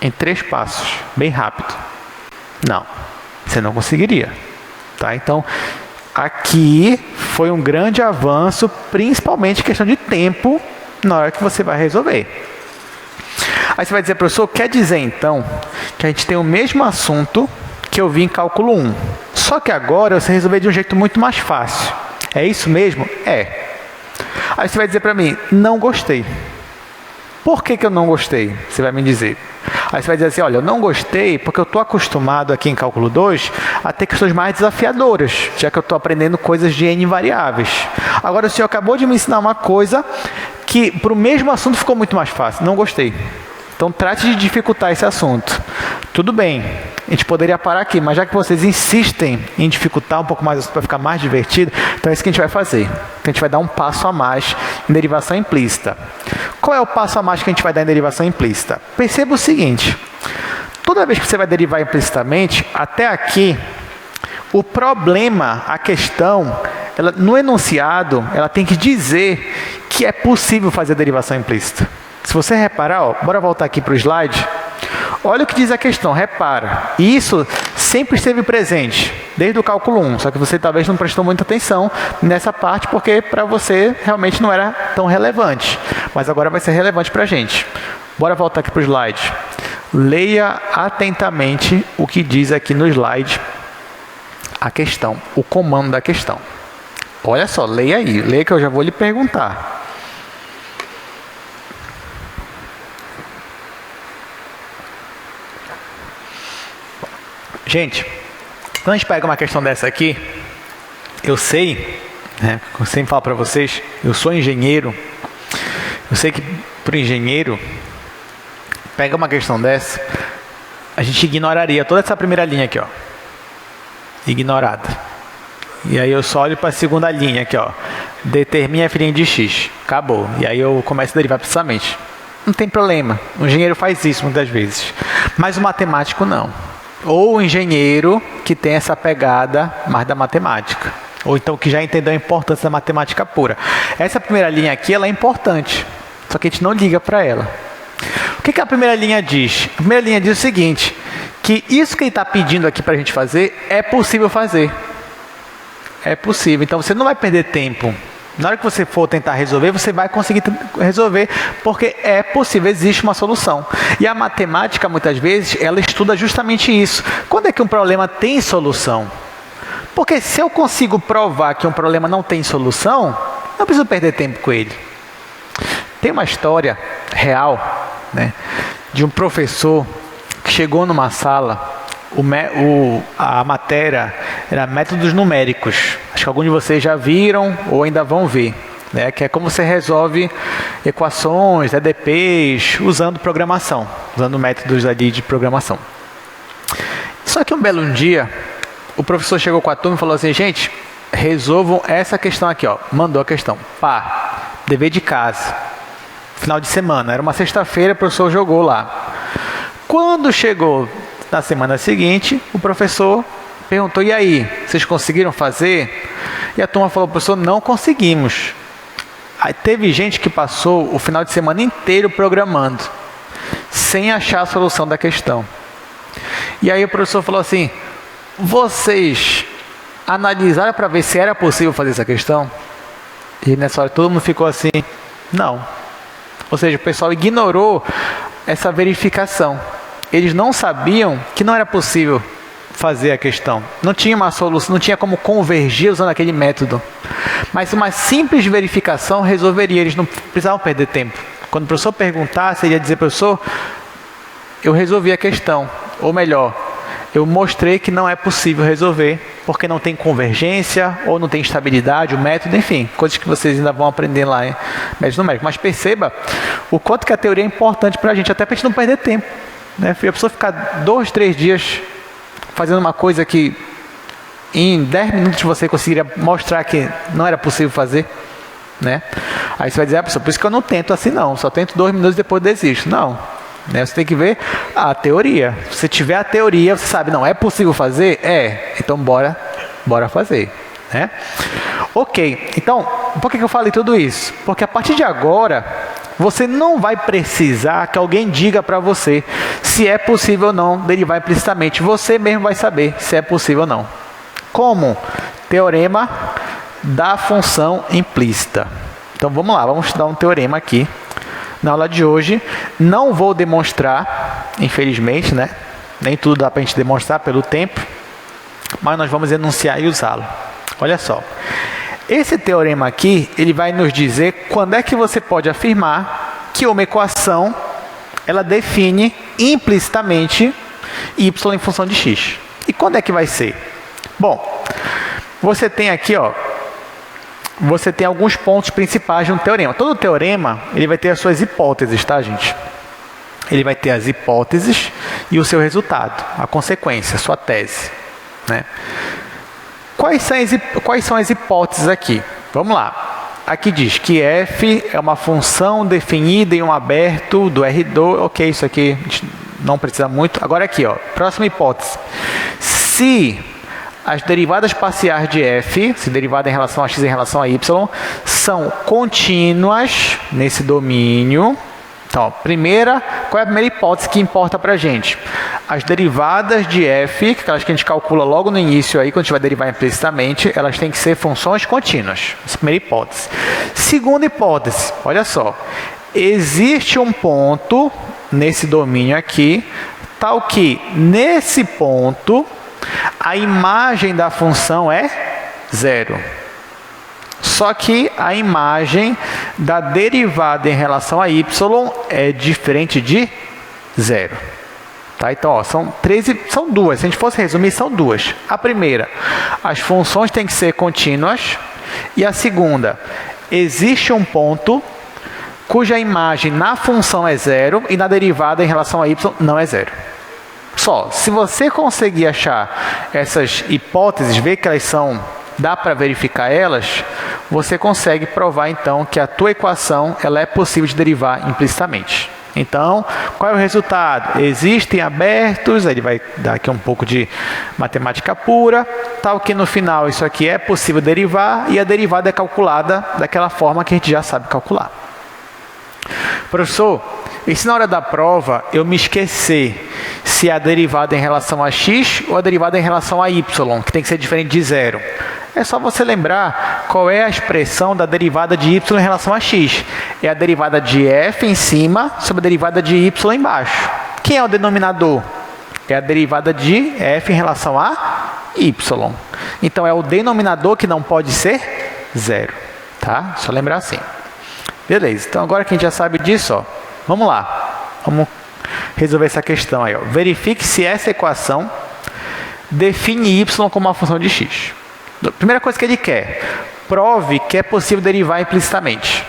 em 3 passos, bem rápido. Não, você não conseguiria. Tá? Então, aqui foi um grande avanço, principalmente questão de tempo, na hora que você vai resolver. Aí você vai dizer, professor, quer dizer então que a gente tem o mesmo assunto que eu vi em cálculo 1. Só que agora você resolveu de um jeito muito mais fácil. É isso mesmo? É. Aí você vai dizer para mim, não gostei. Por que eu não gostei? Você vai me dizer. Aí você vai dizer assim, olha, eu não gostei porque eu estou acostumado aqui em cálculo 2 a ter questões mais desafiadoras, já que eu estou aprendendo coisas de N variáveis. Agora o senhor acabou de me ensinar uma coisa que para o mesmo assunto ficou muito mais fácil. Não gostei. Então trate de dificultar esse assunto. Tudo bem, a gente poderia parar aqui, mas já que vocês insistem em dificultar um pouco mais para ficar mais divertido, então é isso que a gente vai fazer. Então, a gente vai dar um passo a mais em derivação implícita. Qual é o passo a mais que a gente vai dar em derivação implícita? Perceba o seguinte, toda vez que você vai derivar implicitamente, até aqui, o problema, a questão, ela, no enunciado, ela tem que dizer que é possível fazer a derivação implícita. Se você reparar, ó, bora voltar aqui para o slide. Olha o que diz a questão, repara. E isso sempre esteve presente, desde o cálculo 1. Só que você talvez não prestou muita atenção nessa parte, porque para você realmente não era tão relevante. Mas agora vai ser relevante para a gente. Bora voltar aqui para o slide. Leia atentamente o que diz aqui no slide a questão, o comando da questão. Olha só, leia aí. Leia que eu já vou lhe perguntar. Gente, quando a gente pega uma questão dessa aqui, eu sei, né, eu sempre falo para vocês, eu sou engenheiro, eu sei que para o engenheiro, pega uma questão dessa, a gente ignoraria toda essa primeira linha aqui, ó, ignorada. E aí eu só olho para a segunda linha aqui, ó, determine f' de x, acabou. E aí eu começo a derivar precisamente. Não tem problema, o engenheiro faz isso muitas vezes, mas o matemático não. Ou o engenheiro que tem essa pegada mais da matemática. Ou então que já entendeu a importância da matemática pura. Essa primeira linha aqui, ela é importante. Só que a gente não liga para ela. O que a primeira linha diz? A primeira linha diz o seguinte, que isso que ele está pedindo aqui para a gente fazer, é possível fazer. É possível. Então você não vai perder tempo. Na hora que você for tentar resolver, você vai conseguir resolver, porque é possível, existe uma solução. E a matemática, muitas vezes, ela estuda justamente isso. Quando é que um problema tem solução? Porque se eu consigo provar que um problema não tem solução, não preciso perder tempo com ele. Tem uma história real, né, de um professor que chegou numa sala, a matéria era métodos numéricos. Acho que alguns de vocês já viram ou ainda vão ver, né, que é como você resolve equações, EDPs, usando programação, usando métodos ali de programação. Só que um belo dia, o professor chegou com a turma e falou assim: gente, resolvam essa questão aqui, ó. Mandou a questão. Pá, dever de casa. Final de semana, era uma sexta-feira, o professor jogou lá. Quando chegou na semana seguinte, o professor perguntou: e aí, vocês conseguiram fazer? E a turma falou: professor, não conseguimos. Aí teve gente que passou o final de semana inteiro programando, sem achar a solução da questão. E aí o professor falou assim: vocês analisaram para ver se era possível fazer essa questão? E nessa hora todo mundo ficou assim: não. Ou seja, o pessoal ignorou essa verificação. Eles não sabiam que não era possível fazer a questão. Não tinha uma solução, não tinha como convergir usando aquele método. Mas uma simples verificação resolveria, eles não precisavam perder tempo. Quando o professor perguntasse, ele ia dizer: professor, eu resolvi a questão. Ou melhor, eu mostrei que não é possível resolver, porque não tem convergência, ou não tem estabilidade, o método, enfim, coisas que vocês ainda vão aprender lá em métodos numéricos. Mas perceba o quanto que a teoria é importante para a gente, até para a gente não perder tempo, né? A pessoa ficar 2, 3 dias fazendo uma coisa que em 10 minutos você conseguiria mostrar que não era possível fazer, né? Aí você vai dizer: professor, por isso que eu não tento assim não, só tento 2 minutos e depois desisto. Não, né? Você tem que ver a teoria. Se você tiver a teoria, você sabe: não, é possível fazer? É, então bora fazer, né? Ok, então, por que eu falei tudo isso? Porque a partir de agora, você não vai precisar que alguém diga para você se é possível ou não derivar implicitamente. Você mesmo vai saber se é possível ou não. Como? Teorema da função implícita. Então vamos lá, vamos estudar um teorema aqui na aula de hoje. Não vou demonstrar, infelizmente, né? Nem tudo dá para a gente demonstrar pelo tempo, mas nós vamos enunciar e usá-lo. Olha só. Esse teorema aqui, ele vai nos dizer quando é que você pode afirmar que uma equação, ela define implicitamente y em função de x. E quando é que vai ser? Bom, você tem aqui, ó, você tem alguns pontos principais de um teorema. Todo teorema, ele vai ter as suas hipóteses, tá, gente? Ele vai ter as hipóteses e o seu resultado, a consequência, a sua tese, né? Quais são as hipóteses aqui? Vamos lá. Aqui diz que f é uma função definida em um aberto do R2. Ok, isso aqui a gente não precisa muito. Agora aqui, ó, próxima hipótese. Se as derivadas parciais de f, se derivada em relação a x em relação a y, são contínuas nesse domínio. Então, qual é a primeira hipótese que importa para a gente? As derivadas de f, aquelas que a gente calcula logo no início, aí, quando a gente vai derivar implicitamente, elas têm que ser funções contínuas. Essa é a primeira hipótese. Segunda hipótese, olha só. Existe um ponto nesse domínio aqui, tal que nesse ponto a imagem da função é 0. Só que a imagem da derivada em relação a y é diferente de 0. Tá? Então, ó, são duas. Se a gente fosse resumir, são duas. A primeira, as funções têm que ser contínuas. E a segunda, existe um ponto cuja imagem na função é 0 e na derivada em relação a y não é 0. Só, se você conseguir achar essas hipóteses, ver que elas são, dá para verificar elas, você consegue provar então que a tua equação ela é possível de derivar implicitamente. Então, qual é o resultado? Existem abertos, ele vai dar aqui um pouco de matemática pura, tal que no final isso aqui é possível derivar e a derivada é calculada daquela forma que a gente já sabe calcular. Professor, e se na hora da prova eu me esquecer se é a derivada em relação a x ou a derivada em relação a y, que tem que ser diferente de 0? É só você lembrar qual é a expressão da derivada de y em relação a x. É a derivada de f em cima sobre a derivada de y embaixo. Quem é o denominador? É a derivada de f em relação a y. Então, é o denominador que não pode ser 0. Tá? Só lembrar assim. Beleza, então agora que a gente já sabe disso, ó, vamos lá. Vamos resolver essa questão aí. Ó. Verifique se essa equação define y como uma função de x. Primeira coisa que ele quer, prove que é possível derivar implicitamente.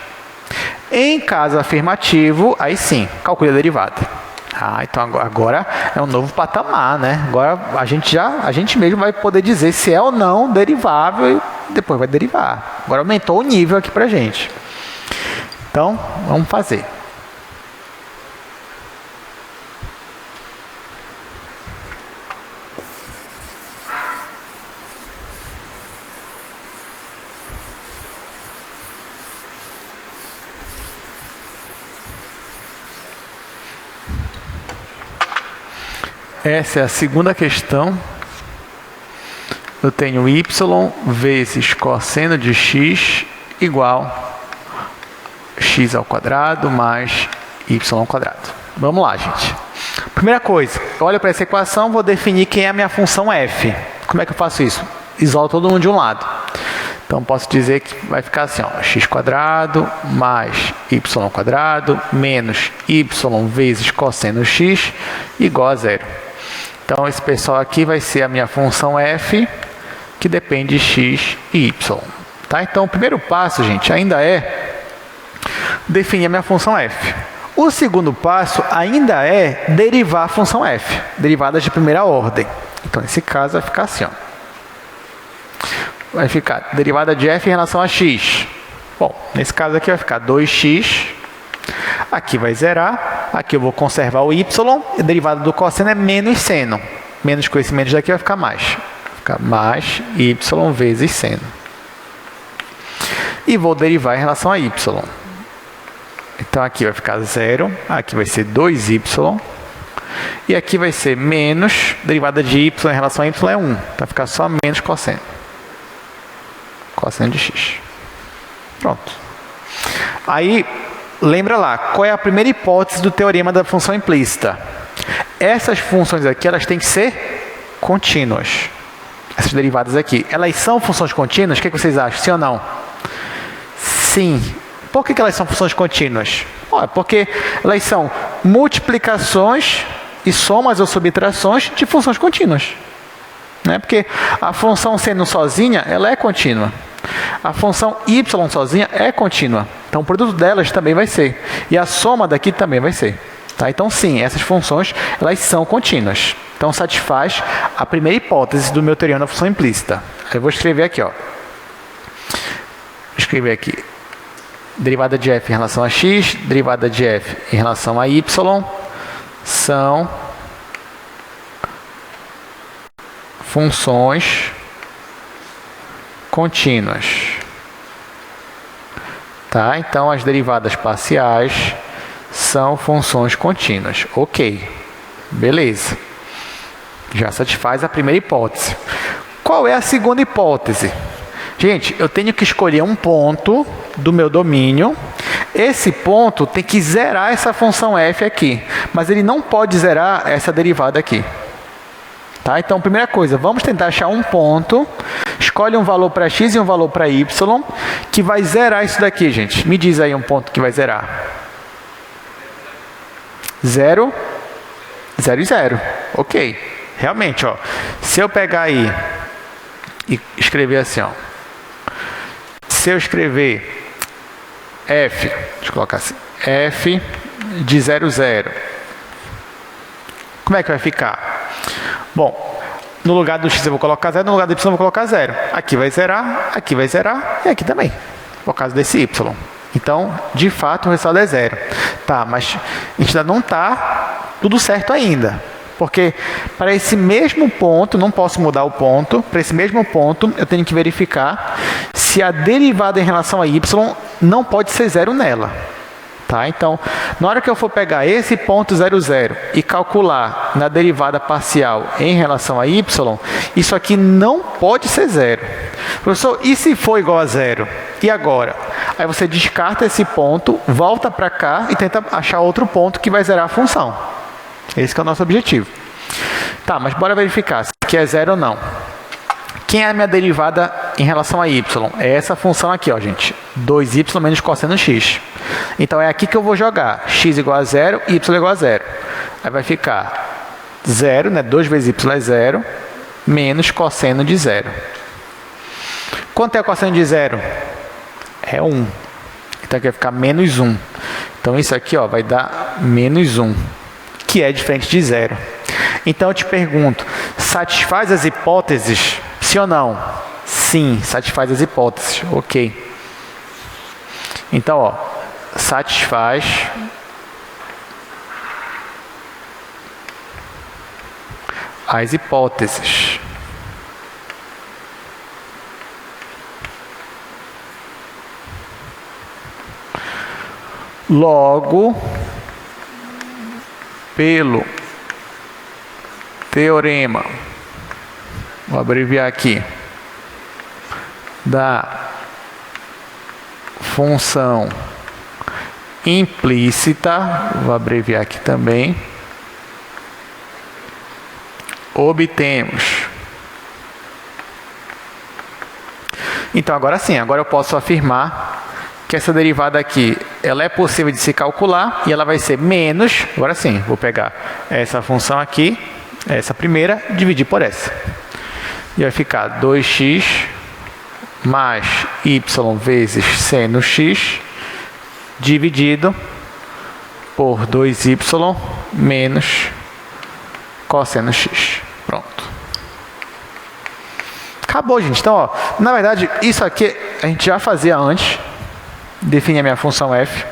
Em caso afirmativo, aí sim, calcule a derivada. Então agora é um novo patamar, né? Agora a gente mesmo vai poder dizer se é ou não derivável e depois vai derivar. Agora aumentou o nível aqui pra gente. Então, vamos fazer. Essa é a segunda questão. Eu tenho y vezes cosseno de x igual x ao quadrado mais y ao quadrado. Vamos lá, gente. Primeira coisa, eu olho para essa equação, vou definir quem é a minha função f. Como é que eu faço isso? Isolo todo mundo de um lado. Então, posso dizer que vai ficar assim, ó, x quadrado mais y ao quadrado menos y vezes cosseno x igual a zero. Então, esse pessoal aqui vai ser a minha função f, que depende de x e y. Tá? Então, o primeiro passo, gente, ainda é definir a minha função f. O segundo passo ainda é derivar a função f, derivadas de primeira ordem. Então, nesse caso, vai ficar assim, ó. Vai ficar derivada de f em relação a x. Bom, nesse caso aqui vai ficar 2x. Aqui vai zerar. Aqui eu vou conservar o y. E a derivada do cosseno é menos seno. Menos com esse menos daqui vai ficar mais. Vai ficar mais y vezes seno. E vou derivar em relação a y. Então aqui vai ficar 0. Aqui vai ser 2y. E aqui vai ser menos. Derivada de y em relação a y é 1. Vai ficar só menos cosseno. Cosseno de x. Pronto. Aí, lembra lá, qual é a primeira hipótese do teorema da função implícita? Essas funções aqui, elas têm que ser contínuas. Essas derivadas aqui. Elas são funções contínuas? O que vocês acham? Sim ou não? Sim. Por que elas são funções contínuas? Porque elas são multiplicações e somas ou subtrações de funções contínuas. Né? Porque a função seno sozinha, ela é contínua. A função y sozinha é contínua. Então, o produto delas também vai ser. E a soma daqui também vai ser. Tá? Então, sim, essas funções, elas são contínuas. Então, satisfaz a primeira hipótese do meu teorema da função implícita. Eu vou escrever aqui, ó. Vou escrever aqui. Derivada de f em relação a x, derivada de f em relação a y, são funções contínuas. Tá? Então, as derivadas parciais são funções contínuas. Ok. Beleza. Já satisfaz a primeira hipótese. Qual é a segunda hipótese? Gente, eu tenho que escolher um ponto do meu domínio. Esse ponto tem que zerar essa função f aqui. Mas ele não pode zerar essa derivada aqui. Tá? Então, primeira coisa, vamos tentar achar um ponto. Escolhe um valor para x e um valor para y, que vai zerar isso daqui, gente. Me diz aí um ponto que vai zerar. 0, 0 e 0. Ok. Realmente, ó. Se eu pegar aí e escrever assim, ó. Se eu escrever f, deixa eu colocar assim, f de 0, 0. Como é que vai ficar? Bom, no lugar do x eu vou colocar 0, no lugar do y eu vou colocar 0. Aqui vai zerar e aqui também, por causa desse y. Então, de fato, o resultado é 0. Tá, mas a gente ainda não está tudo certo ainda. Porque para esse mesmo ponto, não posso mudar o ponto, para esse mesmo ponto eu tenho que verificar se a derivada em relação a y não pode ser 0 nela. Tá? Então, na hora que eu for pegar esse ponto 0, 0 e calcular na derivada parcial em relação a y, isso aqui não pode ser 0. Professor, e se for igual a 0? E agora? Aí você descarta esse ponto, volta para cá e tenta achar outro ponto que vai zerar a função. Esse que é o nosso objetivo. Tá, mas bora verificar se aqui é 0 ou não. Quem é a minha derivada em relação a y? É essa função aqui, ó, gente. 2y menos cosseno x. Então é aqui que eu vou jogar. X igual a 0, y igual a 0. Aí vai ficar 0, né? 2 vezes y é 0, menos cosseno de 0. Quanto é o cosseno de 0? É 1. Então aqui vai ficar menos 1. Então isso aqui ó, vai dar menos 1, que é diferente de 0. Então eu te pergunto, satisfaz as hipóteses? Sim ou não? Sim, satisfaz as hipóteses. Ok. Então, ó, satisfaz as hipóteses. Logo, pelo teorema, vou abreviar aqui, da função implícita, vou abreviar aqui também, obtemos. Então agora sim, agora eu posso afirmar que essa derivada aqui, ela é possível de se calcular e ela vai ser menos, agora sim, vou pegar essa função aqui, essa primeira, dividir por essa. E vai ficar 2x mais y vezes seno x, dividido por 2y menos cosseno x. Pronto. Acabou, gente. Então, ó, na verdade, isso aqui a gente já fazia antes. Definir a minha função f.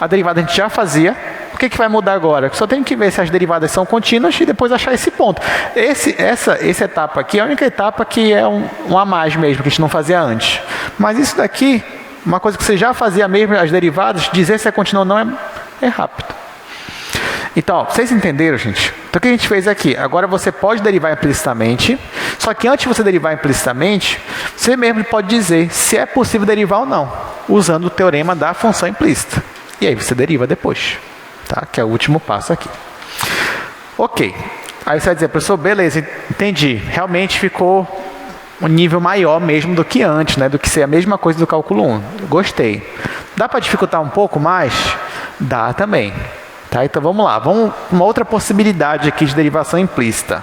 A derivada a gente já fazia. O que vai mudar agora? Só tenho que ver se as derivadas são contínuas e depois achar esse ponto. Essa etapa aqui é a única etapa que é um a mais mesmo, que a gente não fazia antes. Mas isso daqui, uma coisa que você já fazia mesmo, as derivadas, dizer se é contínua ou não é rápido. Então, ó, vocês entenderam, gente? Então, o que a gente fez aqui? Agora você pode derivar implicitamente, só que antes de você derivar implicitamente, você mesmo pode dizer se é possível derivar ou não, usando o teorema da função implícita. E aí você deriva depois, tá? Que é o último passo aqui. Ok. Aí você vai dizer, professor, beleza, entendi. Realmente ficou um nível maior mesmo do que antes, né? Do que ser a mesma coisa do cálculo 1. Gostei. Dá para dificultar um pouco mais? Dá também. Tá? Então vamos lá. Vamos uma outra possibilidade aqui de derivação implícita.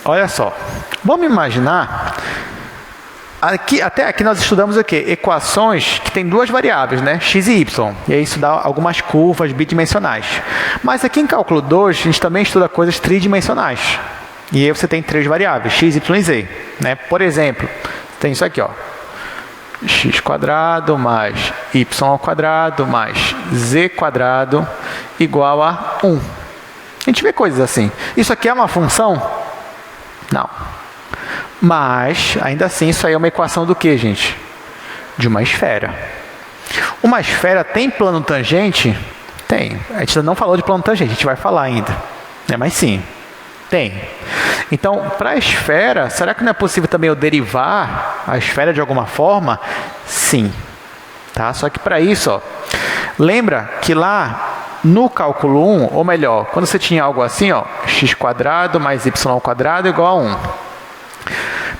Olha só. Vamos imaginar... até aqui nós estudamos o quê? Equações que tem duas variáveis, né? X e y. E aí isso dá algumas curvas bidimensionais. Mas aqui em cálculo 2, a gente também estuda coisas tridimensionais. E aí você tem três variáveis, x, y e z. Né? Por exemplo, tem isso aqui, ó. x² mais y² mais z² igual a 1. A gente vê coisas assim. Isso aqui é uma função? Não. Mas, ainda assim, isso aí é uma equação do que, gente? De uma esfera. Uma esfera tem plano tangente? Tem. A gente ainda não falou de plano tangente, a gente vai falar ainda. Mas sim, tem. Então, para a esfera, será que não é possível também eu derivar a esfera de alguma forma? Sim. Tá? Só que para isso, ó, lembra que lá no cálculo 1, ou melhor, quando você tinha algo assim, ó, x² mais y² igual a 1.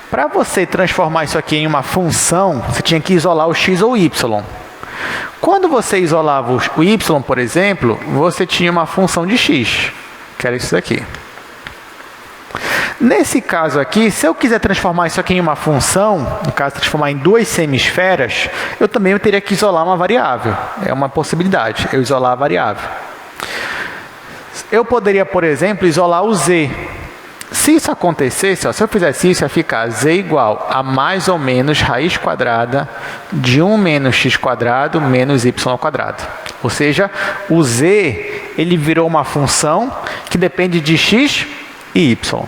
Para você transformar isso aqui em uma função, você tinha que isolar o x ou o y. Quando você isolava o y, por exemplo, você tinha uma função de x, que era isso daqui. Nesse caso aqui, se eu quiser transformar isso aqui em uma função, no caso, transformar em duas semisferas, eu também teria que isolar uma variável. É uma possibilidade, eu isolar a variável. Eu poderia, por exemplo, isolar o z. Se isso acontecesse, ó, se eu fizesse isso, ia ficar z igual a mais ou menos raiz quadrada de 1 menos x² menos y². Ou seja, o z ele virou uma função que depende de x e y.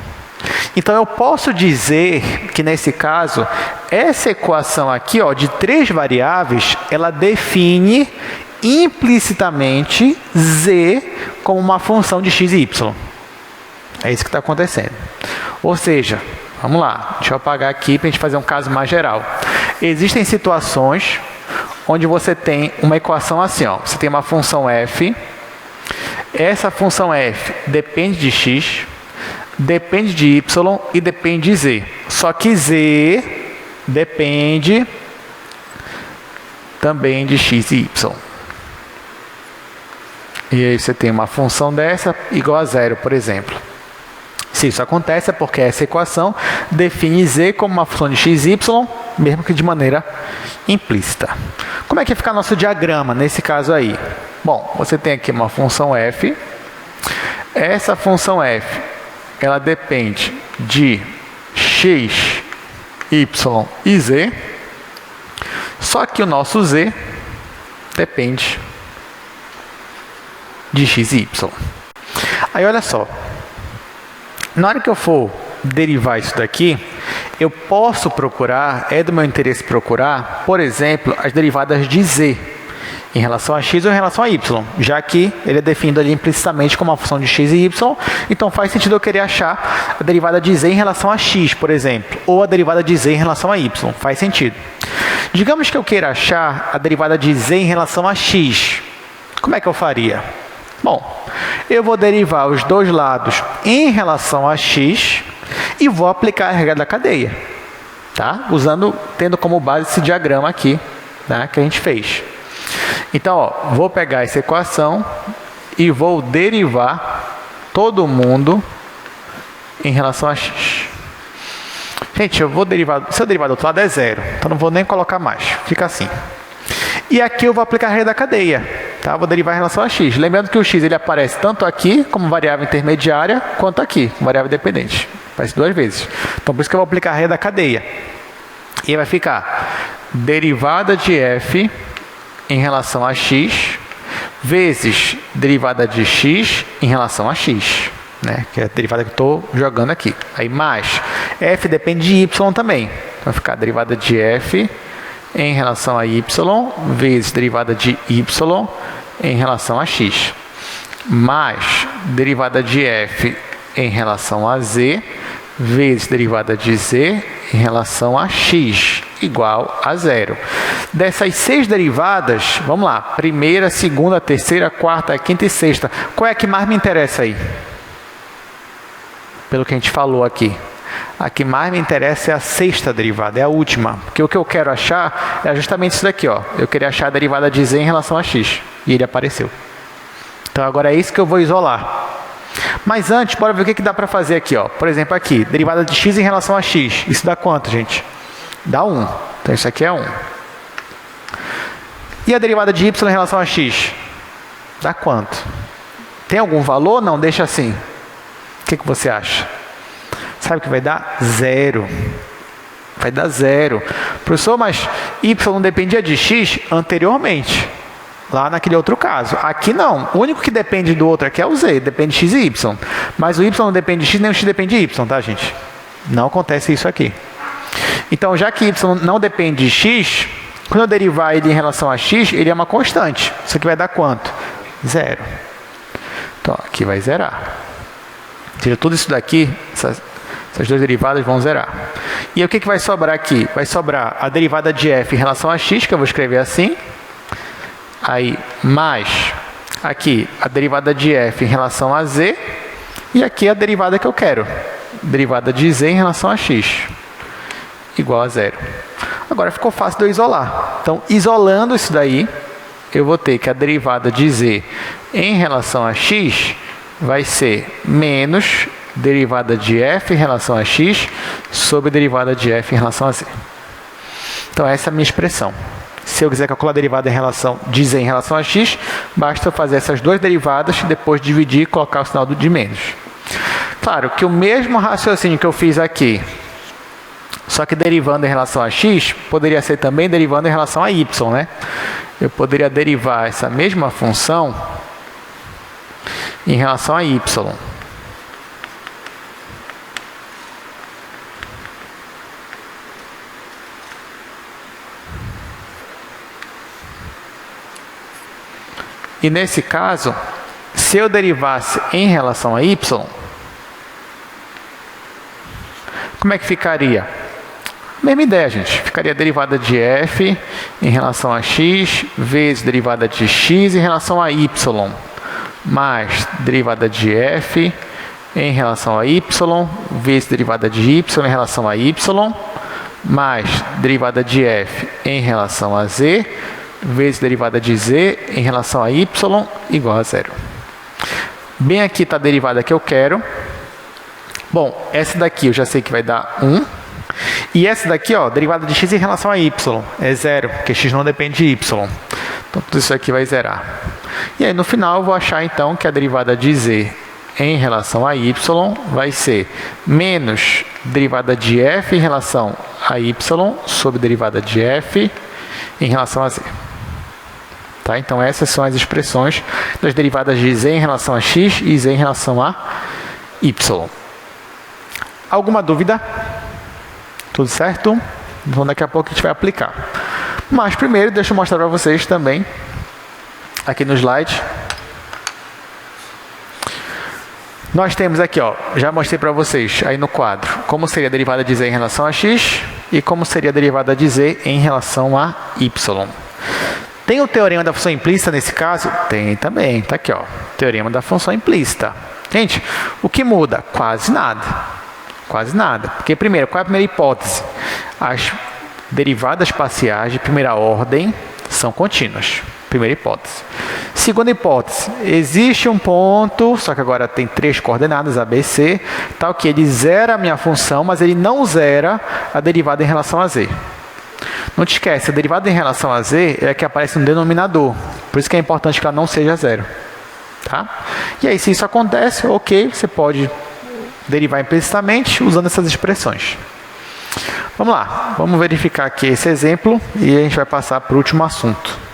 Então, eu posso dizer que, nesse caso, essa equação aqui, ó, de três variáveis, ela define implicitamente z como uma função de x e y. É isso que está acontecendo. Ou seja, vamos lá, deixa eu apagar aqui para a gente fazer um caso mais geral. Existem situações onde você tem uma equação assim, ó, você tem uma função f, essa função f depende de x, depende de y e depende de z. Só que z depende também de x e y. E aí você tem uma função dessa igual a zero, por exemplo. Se isso acontece é porque essa equação define z como uma função de x e y, mesmo que de maneira implícita. Como é que fica nosso diagrama nesse caso aí? Bom, você tem aqui uma função f. Essa função f, ela depende de x, y e z. Só que o nosso z depende de x e y. Aí olha só. Na hora que eu for derivar isso daqui, eu posso procurar, é do meu interesse procurar, por exemplo, as derivadas de z em relação a x ou em relação a y, já que ele é definido ali implicitamente como uma função de x e y, então faz sentido eu querer achar a derivada de z em relação a x, por exemplo, ou a derivada de z em relação a y, faz sentido. Digamos que eu queira achar a derivada de z em relação a x, como é que eu faria? Bom, eu vou derivar os dois lados em relação a x e vou aplicar a regra da cadeia, tá? Tendo como base esse diagrama aqui, né, que a gente fez. Então, ó, vou pegar essa equação e vou derivar todo mundo em relação a x. Gente, se eu derivar do outro lado é zero, então não vou nem colocar mais, fica assim. E aqui eu vou aplicar a regra da cadeia, tá? Vou derivar em relação a x. Lembrando que o x ele aparece tanto aqui como variável intermediária, quanto aqui, como variável dependente. Aparece duas vezes. Então, por isso que eu vou aplicar a regra da cadeia. E aí vai ficar derivada de f em relação a x vezes derivada de x em relação a x, né? Que é a derivada que eu estou jogando aqui. Aí mais f depende de y também. Então, vai ficar derivada de f em relação a y vezes derivada de y em relação a x, mais derivada de f em relação a z vezes derivada de z em relação a x, igual a zero. Dessas 6 derivadas, vamos lá, primeira, segunda, terceira, quarta, quinta e sexta. Qual é a que mais me interessa aí? Pelo que a gente falou aqui. A que mais me interessa é a sexta derivada, é a última. Porque o que eu quero achar é justamente isso daqui, ó. Eu queria achar a derivada de z em relação a x. E ele apareceu. Então agora é isso que eu vou isolar. Mas antes, bora ver o que dá para fazer aqui, ó. Por exemplo, aqui, derivada de x em relação a x. Isso dá quanto, gente? Dá 1. Então isso aqui é 1. E a derivada de y em relação a x? Dá quanto? Tem algum valor? Não, deixa assim. O que você acha? Sabe o que vai dar? Zero. Vai dar zero. Professor, mas y não dependia de x anteriormente. Lá naquele outro caso. Aqui não. O único que depende do outro aqui é o z. Depende de x e y. Mas o y não depende de x, nem o x depende de y, tá, gente? Não acontece isso aqui. Então, já que y não depende de x, quando eu derivar ele em relação a x, ele é uma constante. Isso aqui vai dar quanto? Zero. Então, aqui vai zerar. Tira tudo isso daqui, essas duas derivadas vão zerar. E aí, o que vai sobrar aqui? Vai sobrar a derivada de f em relação a x, que eu vou escrever assim. Aí, mais aqui a derivada de f em relação a z. E aqui a derivada que eu quero. Derivada de z em relação a x. Igual a zero. Agora ficou fácil de eu isolar. Então, isolando isso daí, eu vou ter que a derivada de z em relação a x vai ser menos derivada de f em relação a x sobre a derivada de f em relação a z. Então, essa é a minha expressão. Se eu quiser calcular a derivada de z em relação a x, basta eu fazer essas duas derivadas, depois dividir e colocar o sinal de menos. Claro que o mesmo raciocínio que eu fiz aqui, só que derivando em relação a x, poderia ser também derivando em relação a y, né? Eu poderia derivar essa mesma função em relação a y. E nesse caso, se eu derivasse em relação a y, como é que ficaria? Mesma ideia, gente. Ficaria a derivada de f em relação a x vezes derivada de x em relação a y, mais derivada de f em relação a y, vezes derivada de y em relação a y, mais derivada de f em relação a z, vezes derivada de z em relação a y, igual a zero. Bem aqui está a derivada que eu quero. Bom, essa daqui eu já sei que vai dar 1. E essa daqui, ó, derivada de x em relação a y, é zero, porque x não depende de y. Então, tudo isso aqui vai zerar. E aí, no final, eu vou achar, então, que a derivada de z em relação a y vai ser menos derivada de f em relação a y sobre derivada de f em relação a z. Tá? Então, essas são as expressões das derivadas de z em relação a x e z em relação a y. Alguma dúvida? Tudo certo? Então, daqui a pouco a gente vai aplicar. Mas, primeiro, deixa eu mostrar para vocês também, aqui no slide. Nós temos aqui, ó, já mostrei para vocês aí no quadro, como seria a derivada de z em relação a x e como seria a derivada de z em relação a y. Tem o teorema da função implícita nesse caso? Tem também, tá aqui, ó, teorema da função implícita. Gente, o que muda? Quase nada. Quase nada. Porque, primeiro, qual é a primeira hipótese? As derivadas parciais de primeira ordem são contínuas. Primeira hipótese. Segunda hipótese, existe um ponto, só que agora tem 3 coordenadas, A, B, C, tal que ele zera a minha função, mas ele não zera a derivada em relação a z. Não te esquece, a derivada em relação a z é a que aparece no denominador. Por isso que é importante que ela não seja zero. Tá? E aí, se isso acontece, ok, você pode derivar implicitamente usando essas expressões. Vamos lá, vamos verificar aqui esse exemplo e a gente vai passar para o último assunto.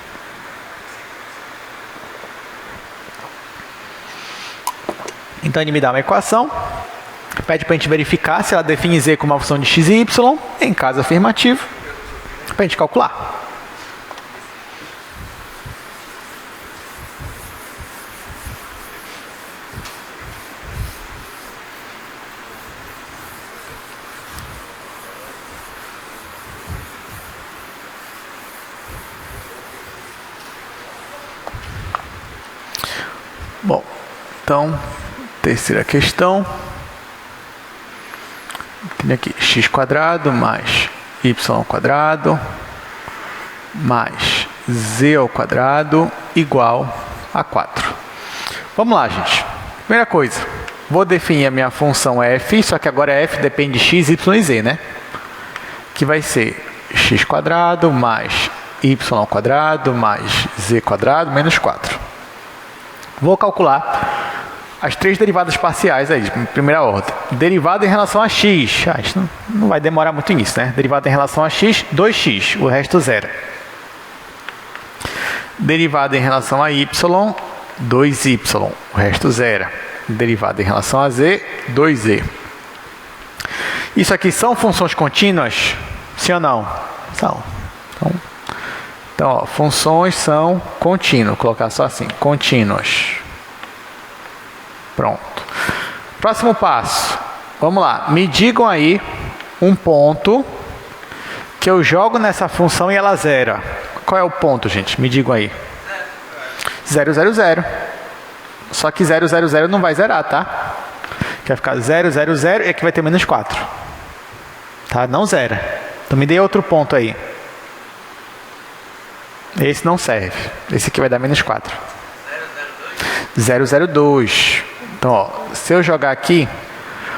Então, ele me dá uma equação, pede para a gente verificar se ela define z como uma função de x e y, em caso afirmativo, para a gente calcular. Bom, então, terceira questão. Tem aqui x² mais y² mais z² igual a 4. Vamos lá, gente. Primeira coisa, vou definir a minha função f, só que agora f depende de x, y e z, né? Que vai ser x² mais y² mais z² menos 4. Vou calcular as 3 derivadas parciais aí, de primeira ordem. Derivada em relação a x. A gente não vai demorar muito nisso, né? Derivada em relação a x, 2x, o resto zero. Derivada em relação a y, 2y, o resto zero. Derivada em relação a z, 2z. Isso aqui são funções contínuas? Sim ou não? São. Então, ó, funções são contínuas. Vou colocar só assim, contínuas. Pronto. Próximo passo. Vamos lá. Me digam aí um ponto que eu jogo nessa função e ela zera. Qual é o ponto, gente? Me digam aí. 0, 0, 0. Só que 0, 0, 0 não vai zerar, tá? Que vai ficar 0, 0, 0 e aqui vai ter menos 4. Tá? Não zera. Então me dê outro ponto aí. Esse não serve. Esse aqui vai dar menos 4. 0, 0, 2. Então, ó, se eu jogar aqui,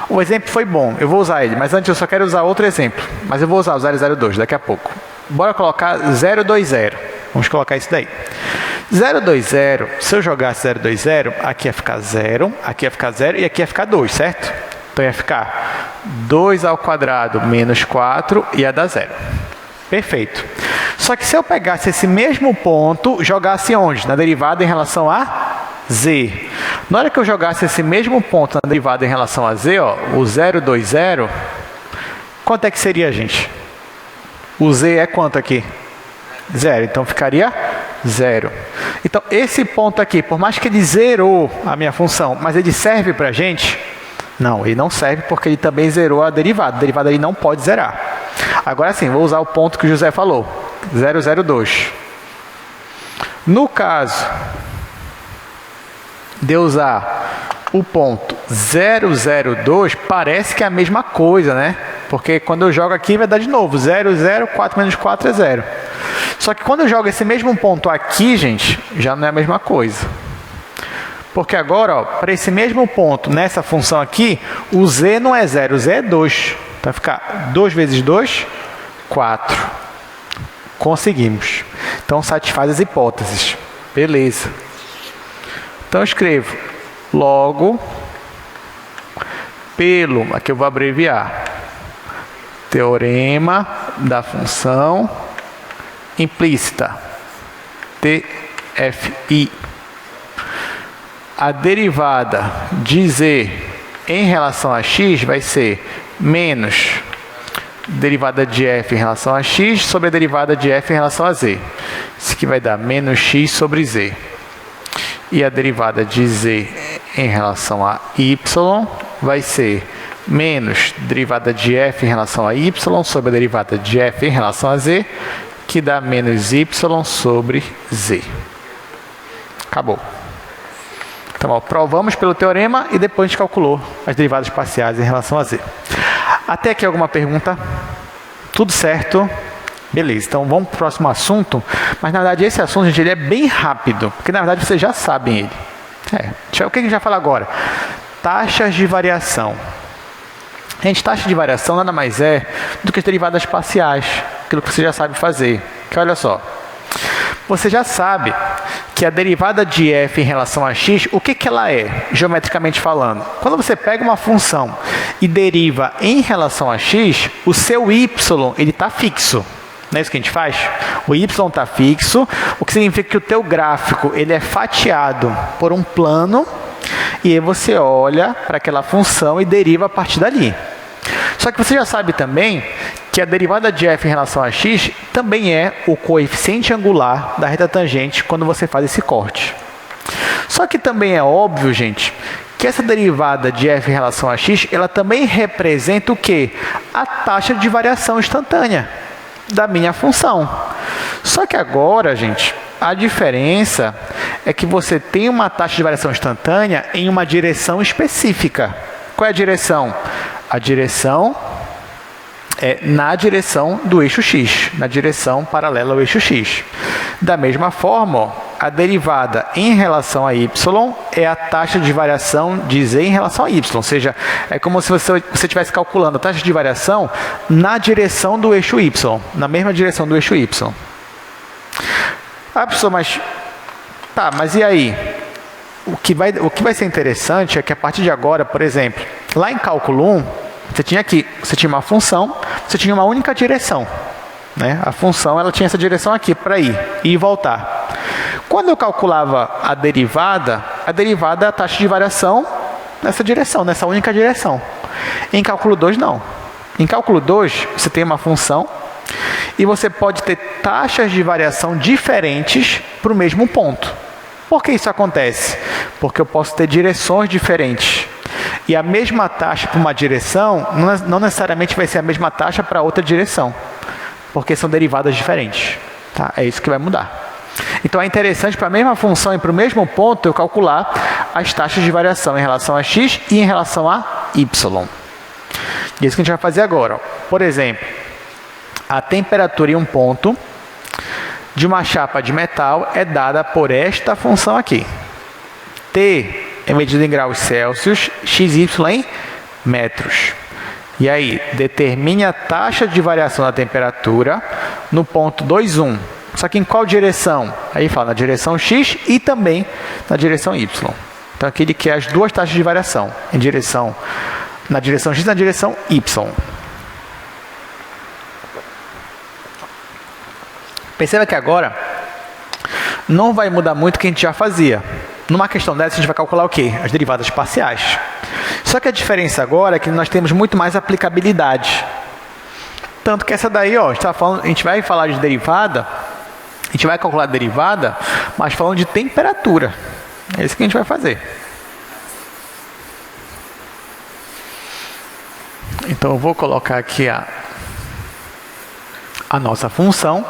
o exemplo foi bom, eu vou usar ele, mas antes eu só quero usar outro exemplo. Mas eu vou usar o 002 daqui a pouco. Bora colocar 020. Vamos colocar isso daí. 020, se eu jogasse 020, aqui ia ficar 0, aqui ia ficar 0 e aqui ia ficar 2, certo? Então ia ficar 2² menos 4 e ia dar 0. Perfeito. Só que se eu pegasse esse mesmo ponto, jogasse onde? Na derivada em relação a z. Na hora que eu jogasse esse mesmo ponto na derivada em relação a z, ó, o 020, quanto é que seria, gente? O z é quanto aqui? 0. Então ficaria 0. Então esse ponto aqui, por mais que ele zerou a minha função, mas ele serve para a gente? Não, ele não serve porque ele também zerou a derivada. A derivada ele não pode zerar. Agora sim, vou usar o ponto que o José falou. 002. No caso de eu usar o ponto 0,02 parece que é a mesma coisa, né? Porque quando eu jogo aqui vai dar de novo 0, 0, 4 menos 4 é 0. Só que quando eu jogo esse mesmo ponto aqui, gente, já não é a mesma coisa. Porque agora, para esse mesmo ponto, nessa função aqui, o z não é 0, o z é 2. Vai ficar 2 vezes 2, 4. Conseguimos. Então, satisfaz as hipóteses. Beleza. Então, eu escrevo logo pelo, aqui eu vou abreviar, teorema da função implícita, TFI. A derivada de z em relação a x vai ser menos derivada de f em relação a x sobre a derivada de f em relação a z. Isso aqui vai dar menos x sobre z. E a derivada de z em relação a y vai ser menos derivada de f em relação a y sobre a derivada de f em relação a z, que dá menos y sobre z. Acabou. Então, ó, provamos pelo teorema e depois a gente calculou as derivadas parciais em relação a z. Até aqui alguma pergunta? Tudo certo? Beleza, então vamos para o próximo assunto. Mas, na verdade, esse assunto, gente, ele é bem rápido, porque, na verdade, vocês já sabem ele. O que a gente vai falar agora? Taxas de variação. Gente, taxa de variação nada mais é do que as derivadas parciais, aquilo que você já sabe fazer. Que olha só, você já sabe que a derivada de f em relação a x, o que ela é, geometricamente falando? Quando você pega uma função e deriva em relação a x, o seu y ele está fixo. Não é isso que a gente faz? O y está fixo, o que significa que o teu gráfico ele é fatiado por um plano, e aí você olha para aquela função e deriva a partir dali. Só que você já sabe também que a derivada de f em relação a x também é o coeficiente angular da reta tangente quando você faz esse corte. Só que também é óbvio, gente, que essa derivada de f em relação a x, ela também representa o quê? A taxa de variação instantânea da minha função. Só que agora, gente, a diferença é que você tem uma taxa de variação instantânea em uma direção específica. Qual é a direção? A direção é na direção do eixo x, na direção paralela ao eixo x. Da mesma forma, ó, a derivada em relação a y é a taxa de variação de z em relação a y. Ou seja, é como se você estivesse calculando a taxa de variação na direção do eixo y, na mesma direção do eixo y. Ah, professor, mas e aí? O que vai ser interessante é que a partir de agora, por exemplo, lá em cálculo 1, você tinha uma função, você tinha uma única direção, né? A função ela tinha essa direção aqui para ir e voltar. Quando eu calculava a derivada é a taxa de variação nessa direção, nessa única direção. Em cálculo 2, não. Em cálculo 2, você tem uma função e você pode ter taxas de variação diferentes para o mesmo ponto. Por que isso acontece? Porque eu posso ter direções diferentes. E a mesma taxa para uma direção não necessariamente vai ser a mesma taxa para outra direção. Porque são derivadas diferentes. Tá? É isso que vai mudar. Então é interessante para a mesma função e para o mesmo ponto eu calcular as taxas de variação em relação a x e em relação a y. E é isso que a gente vai fazer agora. Ó. Por exemplo, a temperatura em um ponto de uma chapa de metal é dada por esta função aqui. T é medida em graus Celsius, XY em metros. E aí, determine a taxa de variação da temperatura no ponto 2, 1. Só que em qual direção? Aí fala na direção X e também na direção Y. Então aqui ele quer as duas taxas de variação, na direção X e na direção Y. Perceba que agora não vai mudar muito o que a gente já fazia. Numa questão dessa, a gente vai calcular o quê? As derivadas parciais. Só que a diferença agora é que nós temos muito mais aplicabilidade. Tanto que essa daí, ó, a gente vai falar de derivada, a gente vai calcular a derivada, mas falando de temperatura. É isso que a gente vai fazer. Então, eu vou colocar aqui a nossa função.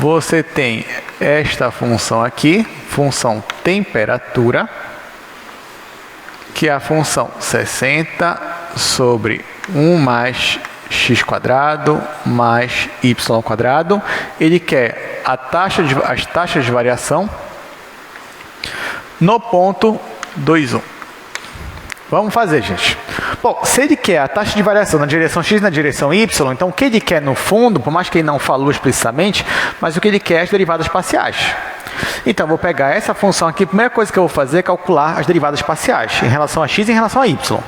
você tem esta função aqui, função temperatura, que é a função 60 sobre 1 mais x² mais y². Ele quer as taxas de variação no ponto 2, 1. Vamos fazer, gente. Bom, se ele quer a taxa de variação na direção x e na direção y, então o que ele quer no fundo, por mais que ele não falou explicitamente, mas o que ele quer é as derivadas parciais. Então, eu vou pegar essa função aqui, a primeira coisa que eu vou fazer é calcular as derivadas parciais, em relação a x e em relação a y.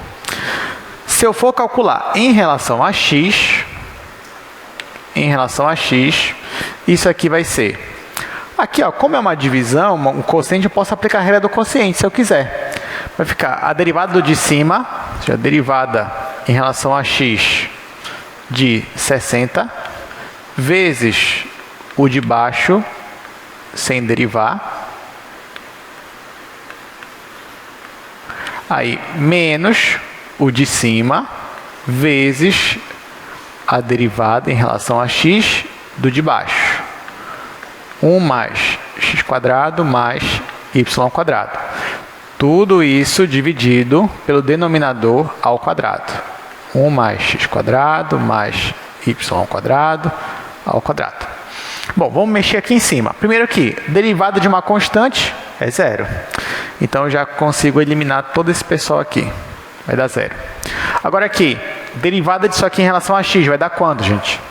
Se eu for calcular em relação a x, isso aqui vai ser... Aqui, ó, como é uma divisão, um quociente, eu posso aplicar a regra do quociente, se eu quiser. Vai ficar a derivada do de cima, ou seja, a derivada em relação a x de 60, vezes o de baixo, sem derivar. Aí, menos o de cima, vezes a derivada em relação a x do de baixo. 1 mais x² mais y². Tudo isso dividido pelo denominador ao quadrado. 1 mais x² mais y² ao quadrado. Bom, vamos mexer aqui em cima. Primeiro aqui, derivada de uma constante é 0. Então, eu já consigo eliminar todo esse pessoal aqui. Vai dar 0. Agora aqui, derivada disso aqui em relação a x vai dar quanto, gente?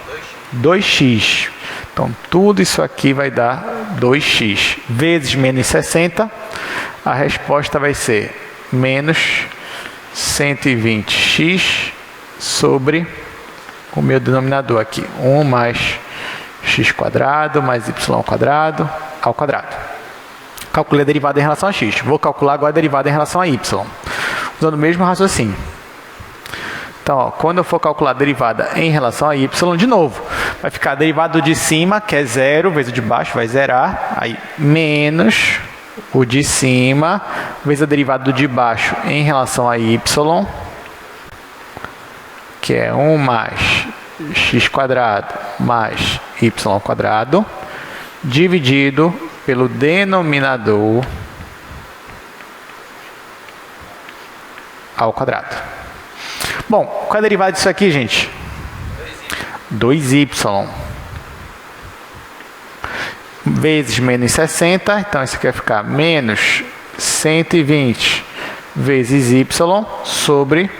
2x. Então, tudo isso aqui vai dar 2x. Vezes menos 60, a resposta vai ser menos 120x sobre o meu denominador aqui. 1 mais x² mais y² ao quadrado. Calculei a derivada em relação a x. Vou calcular agora a derivada em relação a y, usando o mesmo raciocínio. Então, ó, quando eu for calcular a derivada em relação a y, de novo, vai ficar a derivada do de cima, que é 0, vezes o de baixo, vai zerar. Aí, menos o de cima, vezes a derivada do de baixo em relação a y, que é 1 mais x² mais y², dividido pelo denominador ao quadrado. Bom, qual é a derivada disso aqui, gente? 2y. Vezes menos 60, então isso aqui vai ficar menos 120 vezes y sobre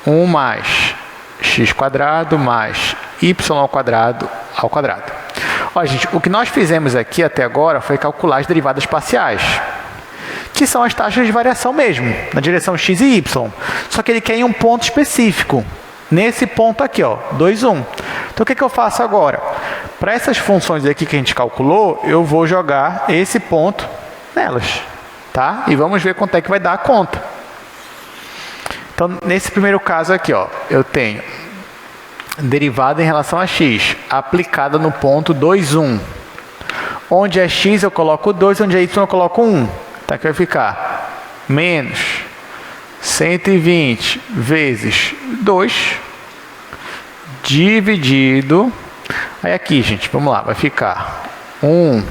1 mais x² mais y² ao quadrado. Ó, gente, o que nós fizemos aqui até agora foi calcular as derivadas parciais, que são as taxas de variação mesmo, na direção x e y. Só que ele quer em um ponto específico, nesse ponto aqui, ó, 2, 1. Então, o que eu faço agora? Para essas funções aqui que a gente calculou, eu vou jogar esse ponto nelas, tá? E vamos ver quanto é que vai dar a conta. Então, nesse primeiro caso aqui, ó, eu tenho derivada em relação a x, aplicada no ponto 2, 1. Onde é x eu coloco 2, onde é y eu coloco 1. Tá, que vai ficar menos 120 vezes 2, dividido... Aí aqui, gente, vamos lá, vai ficar 1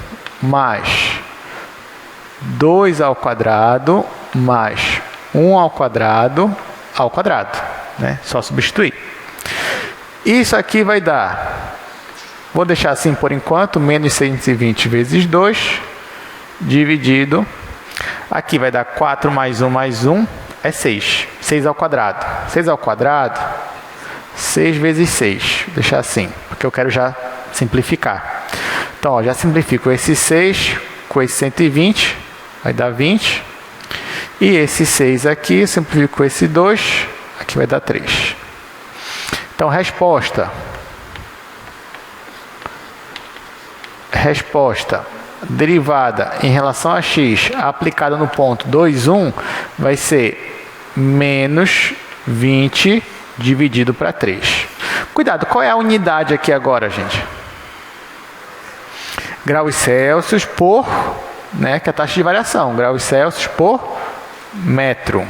mais 2 ao quadrado mais 1 ao quadrado, né? Só substituir. Isso aqui vai dar, vou deixar assim por enquanto, menos 120 vezes 2, dividido, aqui vai dar 4 mais 1 é 6. 6 ao quadrado. 6 ao quadrado, 6 vezes 6. Vou deixar assim, porque eu quero já simplificar. Então, ó, já simplifico esse 6 com esse 120, vai dar 20. E esse 6 aqui, simplifico esse 2, aqui vai dar 3. Então, resposta, derivada em relação a x aplicada no ponto 2, 1, vai ser menos 20 dividido para 3. Cuidado, qual é a unidade aqui agora, gente? Graus Celsius por, né, que é a taxa de variação, graus Celsius por metro.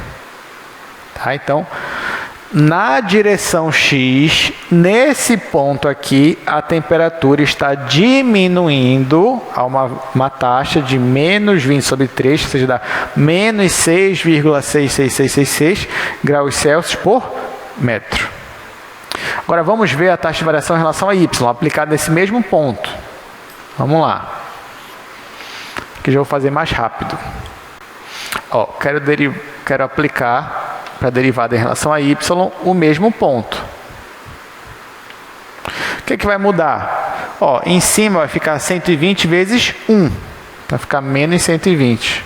Tá? Então, na direção x, nesse ponto aqui, a temperatura está diminuindo a uma taxa de menos 20 sobre 3, ou seja, dá menos 6,66666 graus Celsius por metro. Agora vamos ver a taxa de variação em relação a y, aplicada nesse mesmo ponto. Vamos lá. Aqui já vou fazer mais rápido. Ó, quero aplicar para a derivada em relação a y o mesmo ponto. O que vai mudar? Ó, em cima vai ficar 120 vezes 1. Vai ficar menos 120.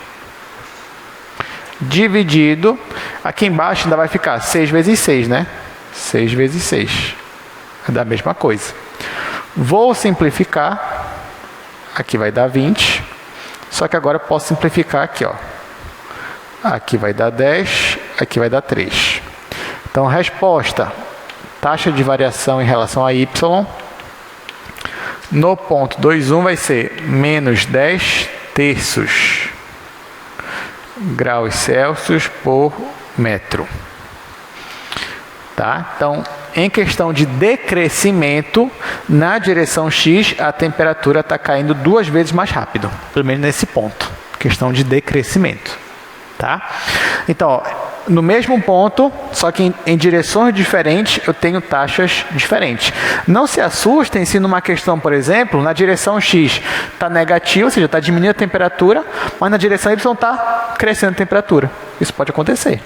Dividido. Aqui embaixo ainda vai ficar 6 vezes 6, né? 6 vezes 6. Vai dar a mesma coisa. Vou simplificar. Aqui vai dar 20. Só que agora eu posso simplificar aqui, ó. Aqui vai dar 10, aqui vai dar 3. Então, resposta, taxa de variação em relação a y, no ponto 2,1 vai ser menos 10 terços graus Celsius por metro. Tá? Então, em questão de decrescimento, na direção x, a temperatura está caindo 2 vezes mais rápido, pelo menos nesse ponto, questão de decrescimento. Tá? Então, ó, no mesmo ponto, só que em direções diferentes, eu tenho taxas diferentes. Não se assustem se numa questão, por exemplo, na direção x está negativo, ou seja, está diminuindo a temperatura, mas na direção y está crescendo a temperatura. Isso pode acontecer.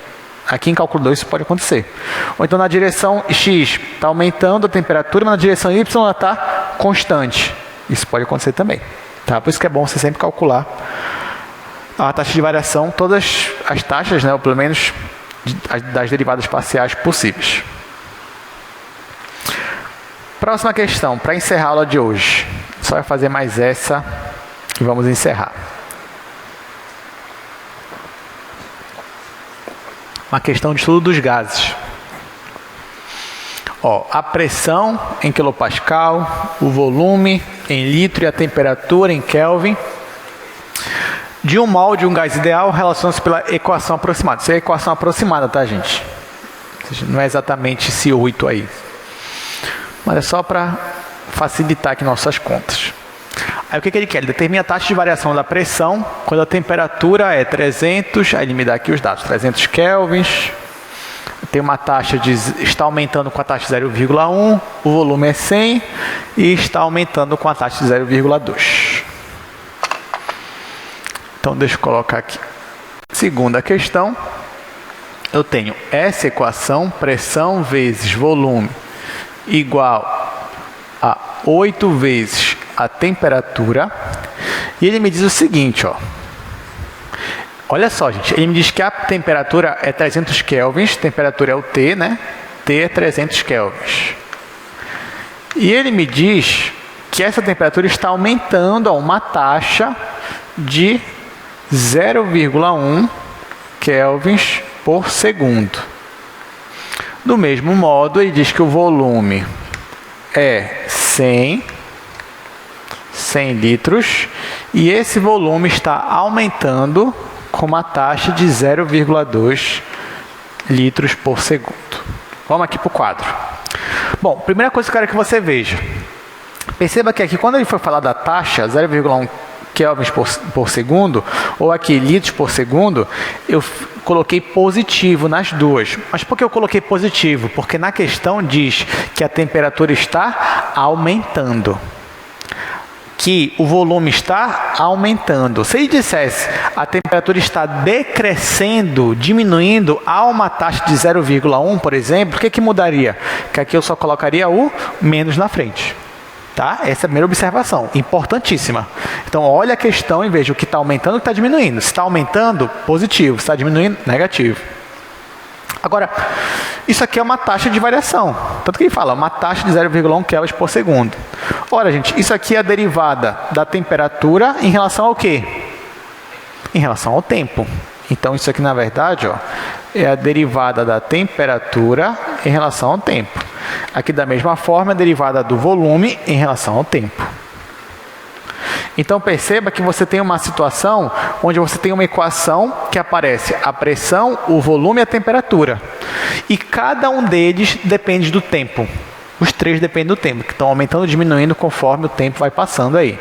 Aqui em cálculo 2 isso pode acontecer. Ou então na direção x está aumentando a temperatura, mas na direção y ela está constante. Isso pode acontecer também. Tá? Por isso que é bom você sempre calcular a taxa de variação, todas as taxas, né, ou pelo menos das derivadas parciais possíveis. Próxima questão, para encerrar a aula de hoje. Só vai fazer mais essa e vamos encerrar. Uma questão de estudo dos gases. Ó, a pressão em quilopascal, o volume em litro e a temperatura em Kelvin de um mol de um gás ideal relacionam-se pela equação aproximada. Isso é a equação aproximada, tá, gente? Não é exatamente esse 8 aí. Mas é só para facilitar aqui nossas contas. Aí o que ele quer? Ele determina a taxa de variação da pressão quando a temperatura é 300, aí ele me dá aqui os dados, 300 kelvins. Tem uma taxa de está aumentando com a taxa de 0,1, o volume é 100 e está aumentando com a taxa de 0,2. Então, deixa eu colocar aqui. Segunda questão, eu tenho essa equação, pressão vezes volume, igual a 8 vezes a temperatura. E ele me diz o seguinte, ó. Olha só, gente, ele me diz que a temperatura é 300 kelvins, temperatura é o T, né? T é 300 kelvins. E ele me diz que essa temperatura está aumentando a uma taxa de 0,1 kelvins por segundo. Do mesmo modo, ele diz que o volume é 100 litros e esse volume está aumentando com uma taxa de 0,2 litros por segundo. Vamos aqui para o quadro. Bom, primeira coisa que eu quero que você veja. Perceba que aqui, quando ele for falar da taxa, 0,1 kelvins por segundo, ou aqui litros por segundo, eu coloquei positivo nas duas. Mas por que eu coloquei positivo? Porque na questão diz que a temperatura está aumentando, que o volume está aumentando. Se ele dissesse a temperatura está decrescendo, diminuindo a uma taxa de 0,1, por exemplo, o que mudaria? Que aqui eu só colocaria o menos na frente. Tá? Essa é a primeira observação, importantíssima. Então, olha a questão e veja o que está aumentando e o que está diminuindo. Se está aumentando, positivo. Se está diminuindo, negativo. Agora, isso aqui é uma taxa de variação. Tanto que ele fala, uma taxa de 0,1 kelvins por segundo. Olha, gente, isso aqui é a derivada da temperatura em relação ao quê? Em relação ao tempo. Então, isso aqui, na verdade, ó, é a derivada da temperatura em relação ao tempo. Aqui, da mesma forma, a derivada do volume em relação ao tempo. Então, perceba que você tem uma situação onde você tem uma equação que aparece a pressão, o volume e a temperatura. E cada um deles depende do tempo. Os três dependem do tempo, que estão aumentando e diminuindo conforme o tempo vai passando aí.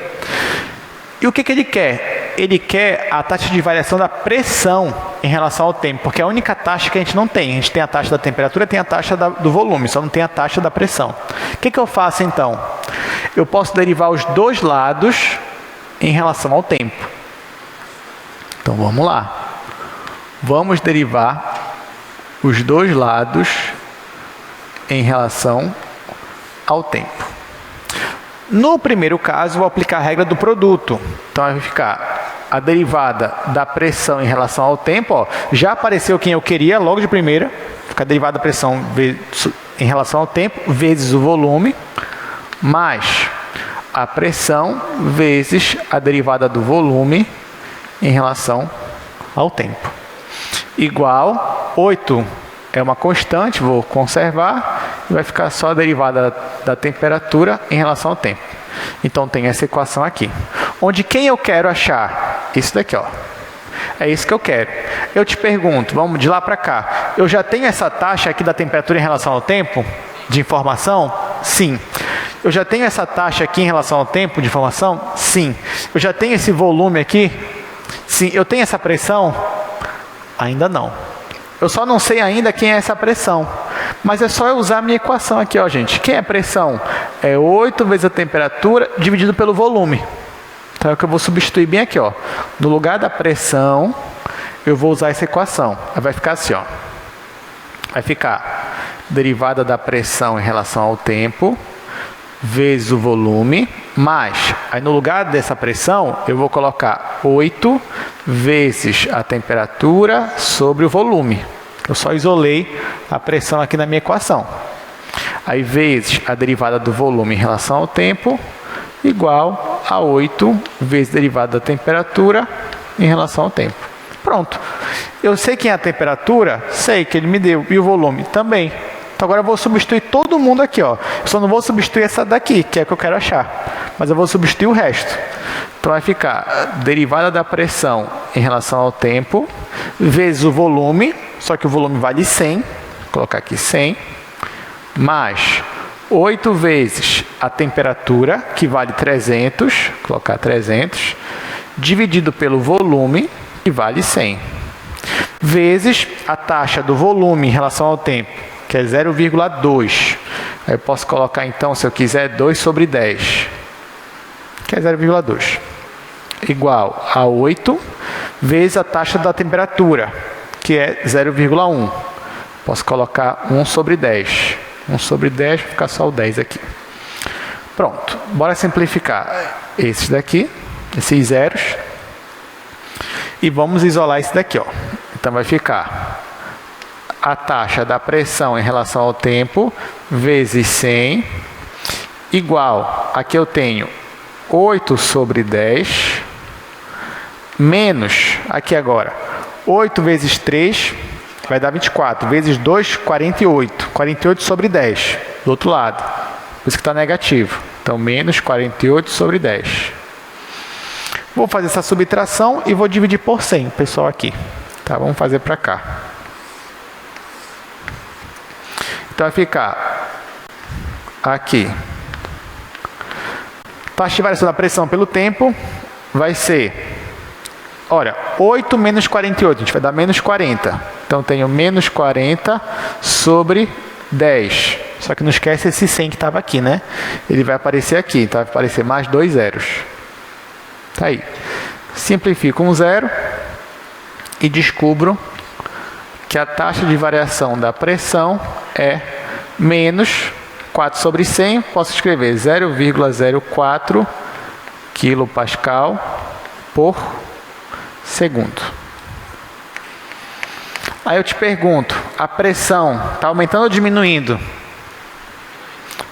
E o que ele quer? Ele quer a taxa de variação da pressão em relação ao tempo, porque é a única taxa que a gente não tem. A gente tem a taxa da temperatura, tem a taxa do volume, só não tem a taxa da pressão. O que eu faço então? Eu posso derivar os dois lados em relação ao tempo. Então vamos lá. Vamos derivar os dois lados em relação ao tempo. No primeiro caso, vou aplicar a regra do produto. Então, vai ficar a derivada da pressão em relação ao tempo. Ó, já apareceu quem eu queria logo de primeira. Fica a derivada da pressão em relação ao tempo vezes o volume, mais a pressão vezes a derivada do volume em relação ao tempo. Igual 8 é uma constante, vou conservar, e vai ficar só a derivada da temperatura em relação ao tempo. Então, tem essa equação aqui. Onde quem eu quero achar? Isso daqui, ó. É isso que eu quero. Eu te pergunto, vamos de lá para cá. Eu já tenho essa taxa aqui da temperatura em relação ao tempo de informação? Sim. Eu já tenho essa taxa aqui em relação ao tempo de informação? Sim. Eu já tenho esse volume aqui? Sim. Eu tenho essa pressão? Ainda não. Eu só não sei ainda quem é essa pressão. Mas é só eu usar a minha equação aqui, ó, gente. Quem é pressão? É 8 vezes a temperatura dividido pelo volume. Então é o que eu vou substituir bem aqui, ó. No lugar da pressão, eu vou usar essa equação. Aí vai ficar assim, ó. Vai ficar derivada da pressão em relação ao tempo vezes o volume, mais, aí no lugar dessa pressão, eu vou colocar 8 vezes a temperatura sobre o volume. Eu só isolei a pressão aqui na minha equação. Aí, vezes a derivada do volume em relação ao tempo, igual a 8 vezes a derivada da temperatura em relação ao tempo. Pronto. Eu sei quem é a temperatura, sei que ele me deu, e o volume também. Então, agora eu vou substituir todo mundo aqui, ó. Eu só não vou substituir essa daqui, que é a que eu quero achar. Mas eu vou substituir o resto. Então, vai ficar a derivada da pressão em relação ao tempo, vezes o volume, só que o volume vale 100. Vou colocar aqui 100. Mais 8 vezes a temperatura, que vale 300. Vou colocar 300. Dividido pelo volume, que vale 100. Vezes a taxa do volume em relação ao tempo, que é 0,2. Aí eu posso colocar, então, se eu quiser, 2 sobre 10, que é 0,2. Igual a 8 vezes a taxa da temperatura, que é 0,1. Posso colocar 1 sobre 10. 1 sobre 10, vai ficar só o 10 aqui. Pronto. Bora simplificar esses daqui, esses zeros. E vamos isolar esse daqui, ó. Então, vai ficar a taxa da pressão em relação ao tempo vezes 100 igual, aqui eu tenho 8 sobre 10 menos, aqui agora, 8 vezes 3 vai dar 24, vezes 2, 48. 48 sobre 10, do outro lado. Por isso que está negativo. Então, menos 48 sobre 10. Vou fazer essa subtração e vou dividir por 100, pessoal, aqui. Tá, vamos fazer para cá. Então, vai ficar aqui. Taxa de variação da pressão pelo tempo vai ser, olha, 8 menos 48, a gente vai dar menos 40. Então, tenho menos 40 sobre 10. Só que não esquece esse 100 que estava aqui, né? Ele vai aparecer aqui, então vai aparecer mais 2 zeros. Tá aí. Simplifico um zero e descubro que a taxa de variação da pressão é menos 4 sobre 100. Posso escrever 0,04 kPa por segundo. Aí eu te pergunto, a pressão está aumentando ou diminuindo?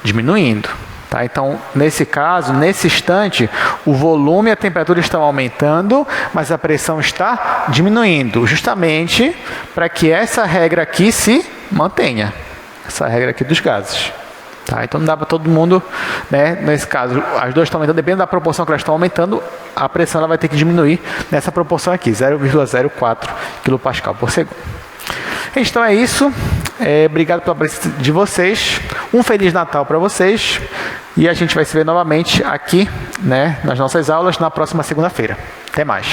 Diminuindo. Tá? Então, nesse caso, nesse instante, o volume e a temperatura estão aumentando, mas a pressão está diminuindo, justamente para que essa regra aqui se mantenha. Essa regra aqui dos gases. Tá? Então, não dá para todo mundo, né? Nesse caso, as duas estão aumentando, dependendo da proporção que elas estão aumentando, a pressão ela vai ter que diminuir nessa proporção aqui, 0,04 kPa por segundo. Então, é isso. Obrigado pela presença de vocês. Um Feliz Natal para vocês. E a gente vai se ver novamente aqui, né, nas nossas aulas na próxima segunda-feira. Até mais.